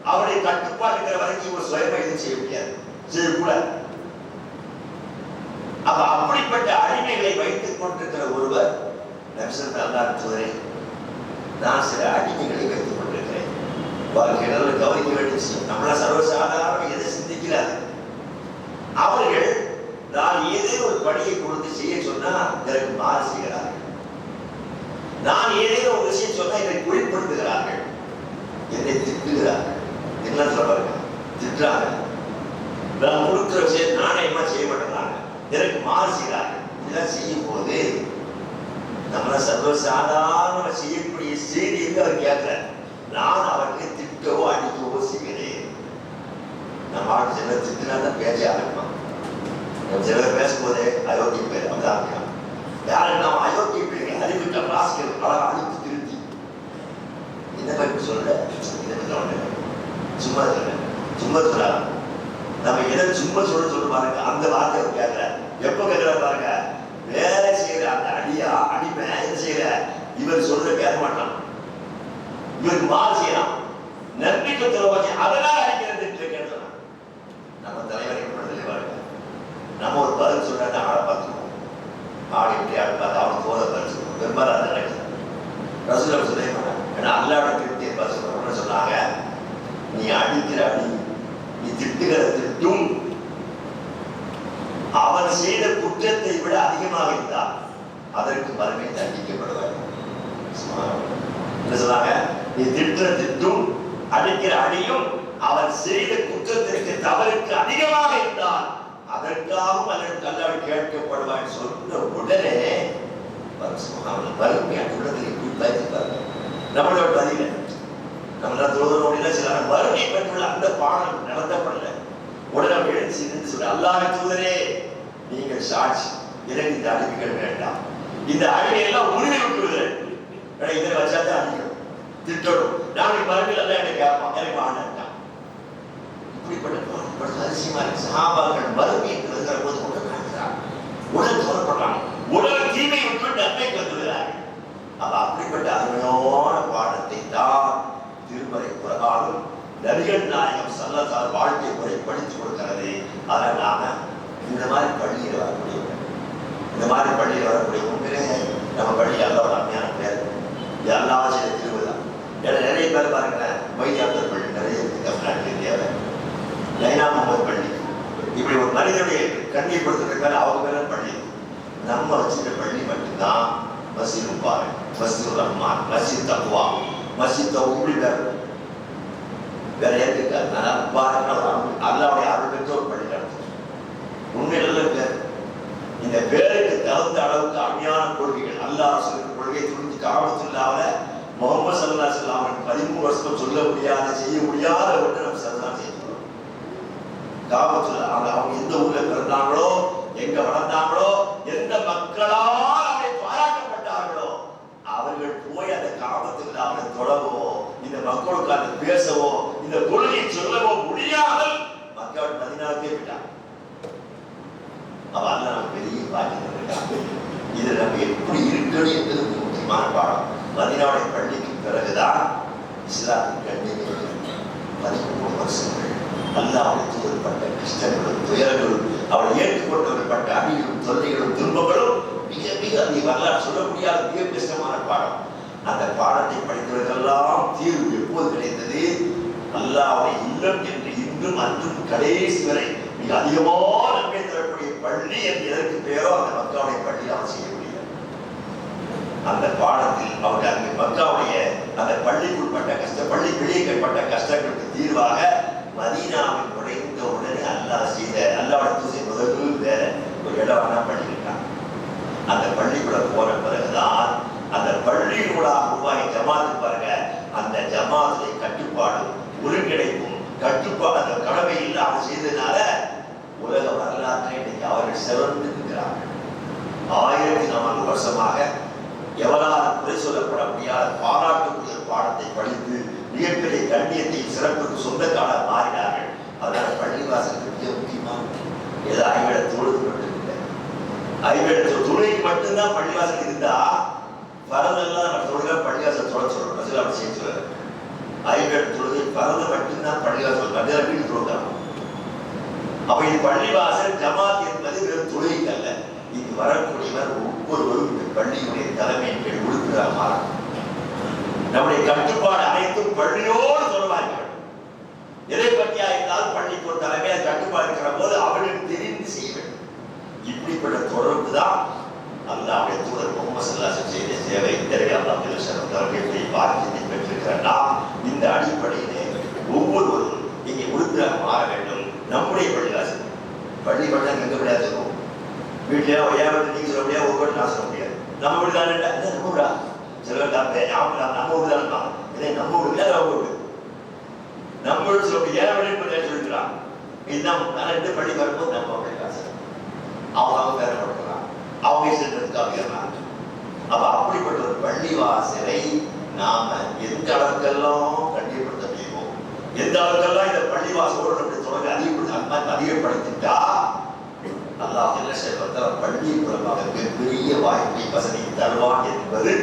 அவருடைய கட்டுப்பாட்டுக்கிற வரைக்கும் ஒரு சுயமா எதுவும் செய்ய முடியாது, செய்யக்கூடாது. அப்ப அப்படிப்பட்ட அடிமைகளை வைத்துக் கொண்டிருக்கிற ஒருவர் நபிசல்லா அல்லாஹ் சொல்றேன், நான் சில அடிமைகளை வைத்துக் கொண்டிருக்கிறேன். வாழ்க்கையில் கவனிக்க வேண்டிய விஷயம், நம்மளா சர்வசாதாரண எதை சிந்திக்கிறார். அவர்கள் நான் ஏதேனும் ஒரு பணியை கொடுத்து செய்ய சொன்னா எனக்கு மாறு செய்கிறார்கள். நான் ஏதேனும் ஒரு விஷயம் சொன்னா என்னை குறிப்பிடுத்துகிறார்கள், என்னை திட்டுகிறார்கள். என்ன சொல்றாங்க? திட்டுறாங்க. நான் கொடுக்குற விஷயம் நாணயமா செய்ய மாட்டேங்கிறாங்க, எனக்கு மாறு செய்கிறார்கள். இதெல்லாம் செய்யும் போது நம்மள சர்வசாதாரண செய்யக்கூடிய செய்தியை அவர் கேட்கிறார். நான் அவருக்கு திட்டவோ அடிக்கவோ செய்கிறேன். நம்ம ஆள் சிலர் திட்டினா தான் பேச்ச ஆரம்பிப்பான். சிலர் பேசும்போதே அயோக்கிய பேர் வந்து ஆரம்பிக்கலாம். யாருக்கு நாம் அயோக்கிய பேர் அறிவிட்ட ராசிகள் அழகா அழித்து திருத்தி இந்த மாதிரி சொல்ற சும்மா சொல்ல சும்மா சொல்லலாம். நம்ம எதை சும்மா சொல்ல பாருங்க, அந்த வார்த்தை கேட்கல. எப்ப கேட்கல பாருங்க, வேலை செய்யற அந்த அடிமை என்ன செய்யற, இவர் சொல்ற கேட்க மாட்டான், இவருக்கு மாறு செய்யலாம். நம்பிக்கை துறவாச்சு அதெல்லாம் அடிக்கிறது கேட்கலாம். நம்ம தலைவரை பாருங்க, நம்ம ஒரு பதில் சொல்றா ஆளை பார்த்துருவோம். ஆடு எப்படி ஆடு பார்த்து அவனுக்கு போத பதில் சொல்லுவோம். பெரும்பாலும் அதை நடக்குது. ரசூலுல்லாஹி சொல்லவே மாட்டாங்க. ஏன்னா அல்லாஹ்வோட திருப்தியை பார்த்து சொன்னாங்க, நீ அடிக்கிற அடி, நீ திட்டுகிற திட்டும் அவன் செய்த குற்றத்தை விட அதிகமாக இருந்தால் அதற்கு மறுமை தண்டிக்கப்படுவார். என்ன சொன்னாங்க? நீ திட்டுற திட்டும் அடிக்கிற அடியும் அவன் செய்த குற்றத்திற்கு தவறுக்கு அதிகமாக இருந்தால் அதற்காகவும் அதற்கு அல்லாஹ் கேட்கப்படுவான் சொன்ன உடனே வறுமை அந்த உள்ளத்தில் எப்படி பதிப்பாங்க. நம்மளோட பதில நம்மளால் தோதனோட சில வறுமை பெற்றுள்ள அந்த பாடம் நடத்தப்படல. உடனே எழுச்சி இருந்து சொல்ல, அல்லாஹ் தூதரே நீங்கள் சாட்சி, எனக்கு இந்த அடிமைகள் வேண்டாம், இந்த அடிமையெல்லாம் உரிமை விட்டுவிடுறேன். இதை வச்சாதான் அடிக்கணும், திட்டணும். நாளைக்கு மறுபடியும் எல்லாம் எனக்கு கேட்பான், எனக்கு ஆண்டான். இப்படிப்பட்ட அதிசயமா இருக்கு. சஹாபாக்கள் மறுமை என்று வருகிற போது உடல் காட்டுகிறார், உடல் தோறப்படுறாங்க, உடல் தீமை விட்டு நன்மை கருதுகிறார்கள். அப்ப அப்படிப்பட்ட அருமையான பாடத்தை தான் திருமறை குர்ஆனும் நபிகள் நாயகம் ஸல்லல்லாஹு அலைஹி வாழ்க்கை முறை படித்துக் கொடுக்கிறது. அதனால் நாம இந்த மாதிரி பள்ளியில் வரக்கூடிய உண்மையிலே நம்ம பள்ளி அல்லாஹ் அருமையான பேர், எல்லா சில திருவிழா. ஏன்னா நிறைய பேர் பாருங்களேன், வைத்தியாளர் பள்ளி நிறைய இருக்கு தமிழ்நாட்டில், இந்தியாவில். லைனா முகமது பள்ளி, இப்படி ஒரு மனிதனுடைய கண்ணியப்படுத்துறதுக்கான அவங்க பேர் பள்ளி. நம்ம வச்சுக்கிற பள்ளி மட்டும்தான் மஸ்ஜித் முபாரக், மஸ்ஜித் ரஹ்மான், மஸ்ஜித் தக்வா, மஸ்ஜித் இப்படி பேர் வேற ஏற்காது. ஆனால் முபாரக் அல்லாவுடைய அருள் பெற்ற ஒரு பள்ளி நடத்தும். உண்மையில் நல்ல பேர். இந்த பேருக்கு தகுந்த அளவுக்கு அருமையான கொள்கைகள், அல்லாஹ் சொல்ற கொள்கை துணிஞ்சு காபத்துல்லாஹ்ல முஹம்மது ஸல்லல்லாஹு அலைஹி வஸல்லம் 13 வருஷம் சொல்ல முடியாத செய்ய முடியாத ஒன்று நம்ம சர்தான் செய்யணும். காபத்துல்லாஹ் அவங்க எந்த ஊர்ல பிறந்தாங்களோ, எங்க வளர்ந்தாங்களோ, எந்த மக்களால் அவரை பாராட்டப்பட்டார்களோ அவர்கள் போய் அந்த காபத்துல்லாஹ்வை தொடவோ, இந்த மக்களுக்கு அதை பேசவோ, இந்த கொள்கையை சொல்லவோ முடியாமல் மக்கள் மதீனாவுக்கே விட்டாங்க. அவ அல்ல நம்ம பெரிய பாக்கியம். இது நம்ம எப்படி இருக்கணும் என்பது முக்கியமான பாடம். மதீனாவுடைய பள்ளிக்கு பிறகுதான் இஸ்லாத்தின் கண்ணியம். 13 வருஷங்கள் அல்லாஹ்வுடைய தூதர்பட்ட கஷ்டங்களும் துயரங்களும், அவள் ஏற்றுக்கொண்டவர்கள்பட்ட அடிகளும் தொல்லைகளும் துன்பங்களும் மிக மிக அந்த வரலாறு சொல்ல முடியாத மிக கஷ்டமான பாடம். அந்த பாடத்தை படித்தவர்களெல்லாம் தீர்வு எப்போது கிடைத்தது? அல்லாஹ்வை இல்லம் என்று இன்றும் அன்றும் கடைசி வரை மிக அதிகமான நன்மை தரக்கூடிய பள்ளி என்று எதற்கு பேரோ அந்த மக்காவுடைய பள்ளி அவன் செய்ய முடியாது. அந்த பாடத்தில் அவர்கள் அங்கு மக்காவுடைய அந்த பள்ளிக்குட்பட்ட பள்ளி வெளியேற்பட்ட கஷ்டங்களுக்கு தீர்வாக மதீனாவில் நுழைந்த உடனே அல்லாஹ் செய்த அல்லாஹ்வுடைய தூதர் முதல் வேற ஒரு இடம்னா பள்ளியிருக்காங்க. அந்த பள்ளிக்குள்ள போன பிறகுதான் அந்த பள்ளியினூடாக உருவாகி ஜமாத்து பாருங்க, அந்த ஜமாத்துடைய கட்டுப்பாடும் ஒருங்கிணைப்பும் கட்டுப்பாடு அந்த கடமை இல்லாமல் செய்ததுனால உலக வரலாற்றை இன்னைக்கு அவர்கள் சிறந்து இருக்கிறார்கள். 1400 வருஷமாக எவரால் குறை சொல்லப்பட முடியாத பாராட்டுக்குரிய பாடத்தை படித்து மிகப்பெரிய கண்ணியத்தை சிறப்புக்கு சொந்தக்காரர் மாறினார்கள். அதனால பள்ளிவாசலுக்கு மிக முக்கியமான ஏதோ 5 தொழுது மட்டும் இல்லை, 5 தொழுகைக்கு மட்டும்தான் பள்ளிவாசல் இருந்தா பரதெல்லாம் நம்ம தொழுகை பள்ளிவாசல் தொலை சொல்லணும். ரசூலுல்லாஹ் அப்படி செய்ய சொல்றாரு. 5 தொழுகை பரத மட்டும்தான் பள்ளிவாசல், மதியம் வீடு தொழுகிறாங்க. அப்ப இது பள்ளிவாசல் ஜமாத் என்பது வெறும் தொழுகைக்கு அல்ல, இது வரக்கூடியவர் ஒவ்வொருவரும் இந்த பள்ளியுடைய தலைமையின் கீழ் உறுப்பினராக மாறும். நம்முடைய கட்டுப்பாடு அனைத்தும் பள்ளியோடு தொடர்பாக எதை பற்றியா இருந்தாலும் பள்ளிக்கு ஒரு தலைமையாக கட்டுப்பாடு இருக்கிற போது அவர்களுக்கு தெரிந்து செய்ய வேண்டும். இப்படிப்பட்ட தொடர்பு தான் அல்லாஹ்வுடைய தூதர் முஹம்மது ஸல்லல்லாஹு அலைஹி வஸல்லம் செய்த சேவை. எனவே அல்லாஹ் தர்பியத்தை பாக்கியத்தை பெற்றிருக்கிற நாம் இந்த அடிப்படையிலே ஒவ்வொருவரும் இங்கே உறுப்பினராக மாற வேண்டும். நம்முடைய பள்ளிவாசல் பள்ளி பண்ணாங்க எங்க விளையாட சொல்லுவோம். வீட்டிலேயே ஏன் நீங்க சொல்ல முடியாது, ஒரு நான் சொல்ல முடியாது. நம்ம வீடு தானே நம்ம வீடா சில நம்ம வீடு தானே இதே நம்ம வீடு இல்லை அவங்க வீடு நம்ம வீடு சொல்ல ஏன் விளையாட்டு சொல்லிக்கிறான். இதுதான் நான் 2 பள்ளி வரும்போது நம்ம பள்ளிவாசல் அவங்க வேற படுறான் அவங்க சென்றதுக்காக இருந்தாங்க. அப்ப அப்படிப்பட்ட ஒரு பள்ளிவாசலை நாம எந்த அளவுக்கெல்லாம் கண்டிப்படுத்த முடியுமோ, எந்த அளவுக்கெல்லாம் இந்த பள்ளிவாசலோடு நம்முடைய தொடர்பை அதிகப்படுத்திட்டா அல்லாஹ் என்ன செய்வார், பள்ளி மூலமாக மிகப்பெரிய வாய்ப்பை வசதி தருவான் என்பது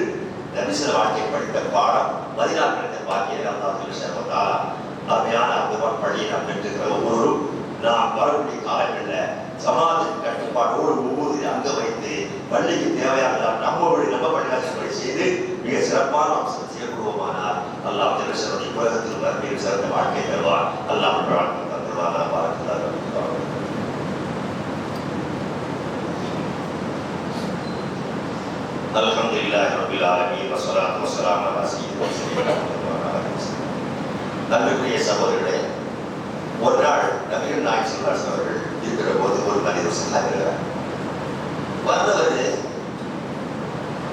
நபிசர வாழ்க்கை படித்த பாடம். 14 கிடைத்த பாக்கியை அல்லாஹ் செய்வார். அருமையான அற்புதமான பள்ளியை நாம் பெற்றிருக்கிற ஒவ்வொருவரும் நாம் வரக்கூடிய காலங்களில் சமாஜத்தின் கட்டுப்பாட்டோடு ஒவ்வொரு அங்க வைத்து பள்ளிக்கு தேவையான நம்ம பள்ளிவாசல்களை செய்து மிக சிறப்பான அம்சம் செய்யப்படுவோமானால் அல்லாஹ் ஜெல்லஷனுடைய உலகத்தில் மிக சிறந்த வாழ்க்கை தருவார். அல்லாஹ் வாழ்க்கை தருவார். பார்க்கிறார். அல்ஹம்துலில்லாஹி ரப்பில் ஆலமீன் வஸ்ஸலாத்து வஸ்ஸலாமு அலா சய்யிதில் முர்ஸலீன். நண்பர்களே, சகோதரர்களே, ஒரு நாள் நபிகள் நாயகம் ஸல்லல்லாஹு அலைஹி வஸல்லம் அவர்கள் இருக்கிற போது ஒரு மனிதர் சொன்னார். வந்தவர்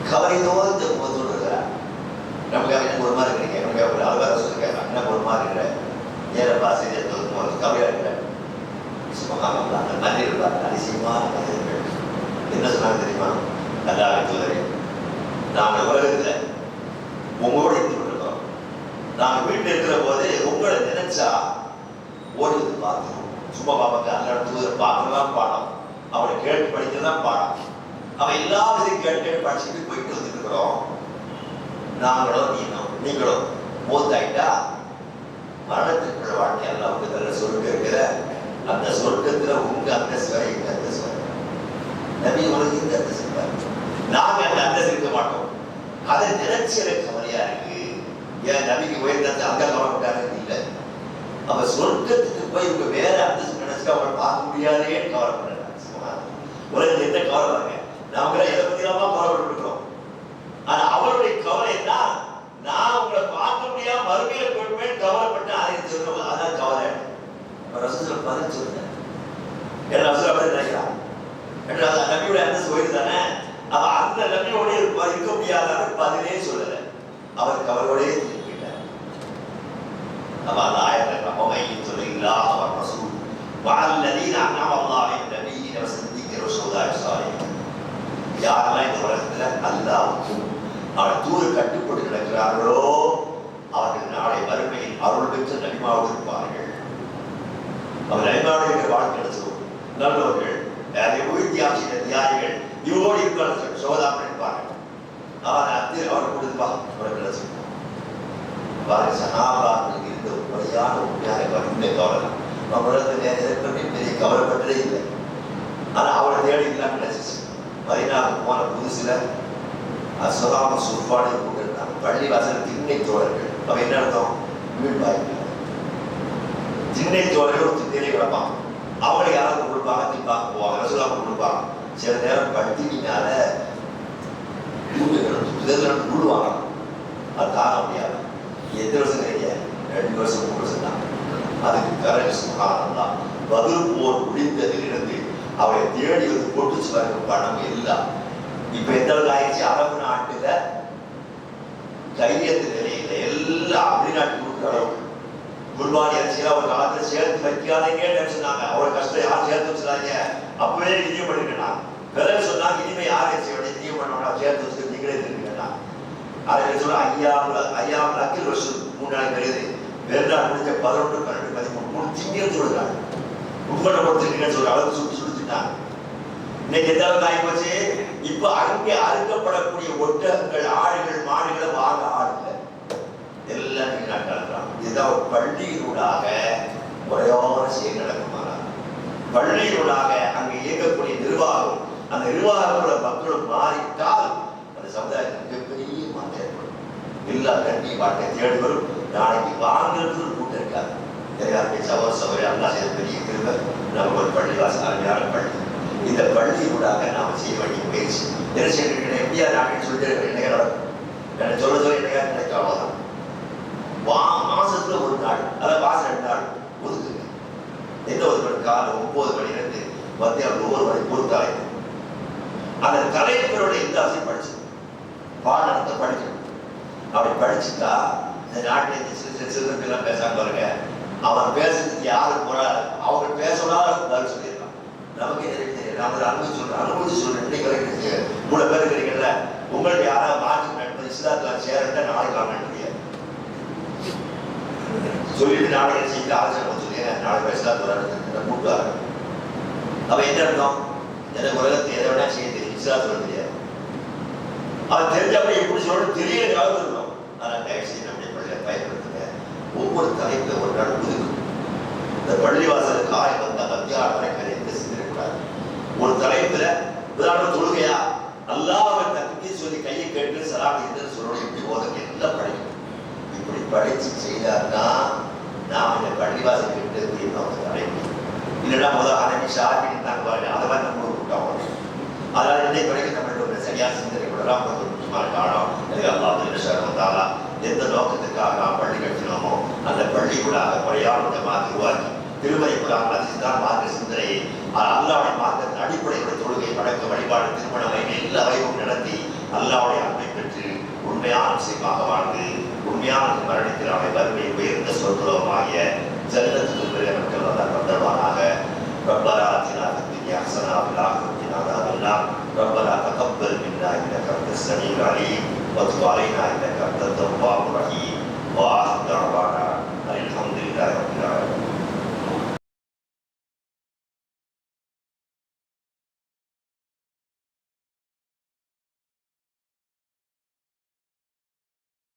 கவலையோடு போது இருக்கிறார். நமக்கு என்ன ஒரு மாதிரி இருக்கிறீங்க, நமக்கு ஒரு அழகாக சொல்லிருக்காங்க, என்ன ஒரு மாதிரி இருக்கிற ஏறப்பா செய்ய கவலையா இருக்கிற சுமகாமல்லா அந்த மனிதர் பார்த்து அதிசயமான மனிதர்கள் என்ன சொன்னாங்க தெரியுமா? அல்லாஹ்வின் தூதரே, நாங்கள் உலகத்தில் உங்களோட இருந்து கொண்டிருக்கிறோம். நாங்கள் வீட்டில் இருக்கிற போது உங்களை நினைச்சா ஓடி பார்க்கணும். சும்மா பாப்பாங்க அல்லாஹ் தூதரை பார்க்கறதான் பாடம், அவனை கேட்டு படிக்கிறதான் பாடம். அவன் எல்லா விதையும் கேட்டு படிச்சுட்டு போயிட்டு வந்துட்டு இருக்கிறோம். நாங்களும் நீங்களும் மூத்தாயிட்டா மரணத்துக்குள்ள வாழ்க்கை எல்லாம் வந்து நல்ல சொர்க்கம் இருக்கிற அந்த சொர்க்கத்துல உங்க அந்தஸ்து வரை எங்க அந்தஸ்து வரை நபி உனக்கு இந்த அந்தஸ்து இருப்பாரு, நாங்க அந்த அந்தஸ்து இருக்க மாட்டோம். அதை நினைச்சு எனக்கு கவலையா இருக்கு. ஏன் நபிக்கு உயர்ந்த அங்க கவலைப்பட்டாரு இல்லை. அவ சொர்க்கத்துக்கு போய் இவங்க வேற அந்தஸ்து நினைச்சுட்டு அவங்களை பார்க்க முடியாதே கவலைப்படுறாங்க. உலகத்துல எந்த கவலை வாங்க, நாம எதை பத்தி கவலைப்பட்டு இருக்கிறோம். ஆனா அவருடைய கவலை தான் நான் உங்களை பார்க்க முடியாம மறுமையில போயிட்டு கவலைப்பட்டு அதை சொல்லுவோம். அதான் கவலை. ரசூல் பதில் சொல்லுங்க, என்ன ரசூல் அப்படி நினைக்கிறான். நபியோட அந்தஸ்து உயர்வு தானே, அவ அந்த நபியோட இருக்க முடியாத பதிலே சொல்லல, அவருக்கு அவரோடய திருப்பிட்டார். அப்ப அந்த ஆயத்தை நம்ம சொல்லுங்களா, அவர் ரசூல் வஅல்லதீன அன்அம அல்லாஹு அலைஹிம் நபிய்யின வஸித்தீன வஷுஹதாஇ ஸாலிஹீன். யாரெல்லாம் இந்த உலகத்துல அல்லாஹ்வுக்கும் அவனை தூது கட்டுப்பட்டு நடக்கிறார்களோ அவர்கள் நாளை வறுமையில் அருள் பெற்ற நபிமாவோடு இருப்பார்கள். அவர் நபிமாவோடு இருக்கிற வாழ்க்கை கிடைச்சோம். நல்லவர்கள் உயிர்த்தியாட்சிய தியாகிகள் இவோடு இருக்கிற சோதாமல் இருப்பார்கள். அவன் அவர் கொடுப்பா அவரை கிடைச்சிருப்பான். சனாபாக்களுக்கு இருந்த முறையான உண்மையான உண்மை கவலை நம்மளுக்கு ஏற்கனவே பெரிய கவலைப்பட்டதே இல்லை. ஆனா அவரை தேடிக்கலாம் கிடைச்சிச்சு. மதினாவுக்கு போன புதுசுல அசுராம சுற்பாடு போட்டுருந்தாங்க. பள்ளி வாசல் திண்ணை தோழர்கள். அவ என்ன அர்த்தம்? வீழ்வாய்ப்பு திண்ணை தோழர்கள் ஒரு திண்ணை கிடப்பாங்க. அவங்களை யாராவது கொடுப்பாங்க, திப்பாங்க போவாங்க, ரசூலாம கொடுப்பாங்க. சில நேரம் பட்டினால விழுவாங்க. அது காண முடியாது. எத்தனை வருஷம் கிடையாது? 2 வருஷம் 3 வருஷம் தான். அதுக்கு பிறகு சுகானந்தான் பதில் போர் முடிந்ததிலிருந்து அவரை தேடி வந்து போட்டுச்சு வர பணம் எல்லாம் இப்ப எந்த அளவுக்கு ஆயிடுச்சு? அரபு நாட்டுல கையெழுத்து நிலையில எல்லாம் வெளிநாட்டு கொடுக்குற அளவுக்கு குர்பானி அரிசியெல்லாம் ஒரு காலத்துல சேர்த்து வைக்காதீங்கன்னு சொன்னாங்க. அவ்வளவு கஷ்டம் யாரும் சேர்த்து வச்சுறாங்க. அப்பவே நிதியம் பண்ணிருக்கேன். பிறகு சொன்னாங்க இனிமே யார் அரிசி வேண்டிய நிதியம் பண்ண சேர்த்து வச்சுட்டு நீங்களே திரும்பினா அதை சொல்ல 5 லட்சம் வருஷம் 3 நாளைக்கு கிடையாது. வேறுநாள் முடிஞ்ச 11, 12, 13 3 திங்கன்னு சொல்றாங்க. உண்மனை கொடுத்துருக்கீங்கன்னு சொல்ற அளவுக்கு சுட்டுட்டாங்க. இன்னைக்கு எந்த அளவுக்கு ஆகி போச்சு? இப்ப அங்கே அறுக்கப்படக்கூடிய ஒட்டகங்கள், ஆடுகள், மாடுகளை வாங்க ஆடுல எல்லாம் வெளிநாட்டாளர்களாம். இதுதான் ஒரு பள்ளியினூடாக முறையான செயல் நடக்குமானா. பள்ளியினூடாக அங்கே இயங்கக்கூடிய நிர்வாகம் அந்த நிர்வாகத்தோட மக்களும் மாறிவிட்டால் அந்த சமுதாயத்தில் மிகப்பெரிய மாற்றம் ஏற்படும். எல்லா கண்டி மாற்றை தேடி வரும். நாளைக்கு வாங்கிறது ஒரு கூட்டம் இருக்காது. சகோதரி அல்லா செய்த பெரிய திரும்ப நம்ம ஒரு பள்ளிவாசல் அருமையான பள்ளி. இந்த பள்ளியூடாக நாம் செய்ய வேண்டிய முயற்சி என்ன செய்ய எப்படியா நான் சொல்லிட்டு என்னையா என்ன சொல்ல என்னையா கிடைக்கும் அவ்வளோதான். மாசத்துல ஒரு நாள் அதாவது மாசம் 2 நாள் ஒதுக்குங்க. என்ன ஒதுக்கணும்? காலை 9 மணிலேருந்து மத்தியானம் 1 மணி பொறுத்தாலை அந்த தலைவரோட இந்த அவசியம் படிச்சு பாடத்தை படிக்கணும். அப்படி படிச்சுட்டா இந்த நாட்டில் சிறுத்தைலாம் பேசாம பாருங்க. அவன் பேசுறதுக்கு யாரு போறாரு அவங்க பேசலாம் பதில் சொல்லிடலாம். நமக்கு என்ன தெரியும்? நான் ஒரு அனுபவிச்சு சொல்றேன். இன்னைக்கு வரைக்கும் 3 பேர் இருக்கிறீங்கல்ல, உங்களுக்கு யாராவது மாற்றி நண்பர் இஸ்லாத்தில் சேரட்ட நாளைக்கு வாங்க சொல்லிட்டு நாளைக்கு செய்ய ஆலோசனை சொல்லிங்க. நாளைக்கு இஸ்லாத்தில் கூப்பிட்டாரு. அவ என்ன அர்த்தம்? எனக்கு உலகத்தை எதை வேணா செய்ய தெரியும், இஸ்லாம் சொல்ல தெரியாது. அவன் தெரிஞ்சப்படி எப்படி சொல்லணும் தெரியல காலம் இருக்கணும். ஆனால் தயவு செய்து நம்முடைய பள்ளியை பயன்படுத்துங்க. ஒவ்வொரு தலைப்புல ஒரு நாள் ஒதுக்கும். இந்த பள்ளிவாசலுக்கு ஆய் வந்த மத்தியான வரைக்கும் எந்த சிந்திரக்கூடாது. ஒரு தலைப்புல உதாரணம் தொழுகையா அல்லாஹ்வை தக்பீர் சொல்லி கையை கேட்டு சலாம் என்று சொல்லணும். எப்படி ஓதுங்க எல்லாம் படிக்கணும். இப்படி படிச்சு செய்தார்னா நாம் இந்த பள்ளிவாசல் கிட்ட நமக்கு தலைப்பு இல்லைன்னா முதல் அனைவி ஷாஃபின்னு தான் பாருங்க. அதை மாதிரி நம்ம கூட்டம். அதனால இன்னைக்கு வரைக்கும் நம்மளோட சரியான சிந்தனை கூடலாம் ஒரு முக்கியமான காரணம். அல்லாஹ் எந்த நோக்கத்துக்காக நாம் பள்ளி கட்டினோமோ அந்த பள்ளிக்குள்ளாக முறையான ஜமாத் உருவாக்கி திருமறை குரான் அதுதான் மார்க்க சிந்தனையை அல்லாவுடைய மார்க்கத்தின் அடிப்படையுடைய தொழுகை வழக்கு வழிபாடு திருமண வகை எல்லா வகையும் நடத்தி அல்லாவுடைய அன்பை பெற்று உண்மையான விஷயமாக வாழ்ந்து உண்மையான மரணிக்கிறான வறுமை உயர்ந்த சொற்களமாகிய ஜன்னத்துக்கு பெரிய மக்கள் வந்தால் வந்தவானாக. ربنا آتنا في الدنيا حسنة وفي الآخرة عذاب النار. ربنا تقبل منا إنك أنت السميع العليم وتب علينا إنك أنت التواب الرحيم. وآخر دعوانا الحمد لله رب العالمين.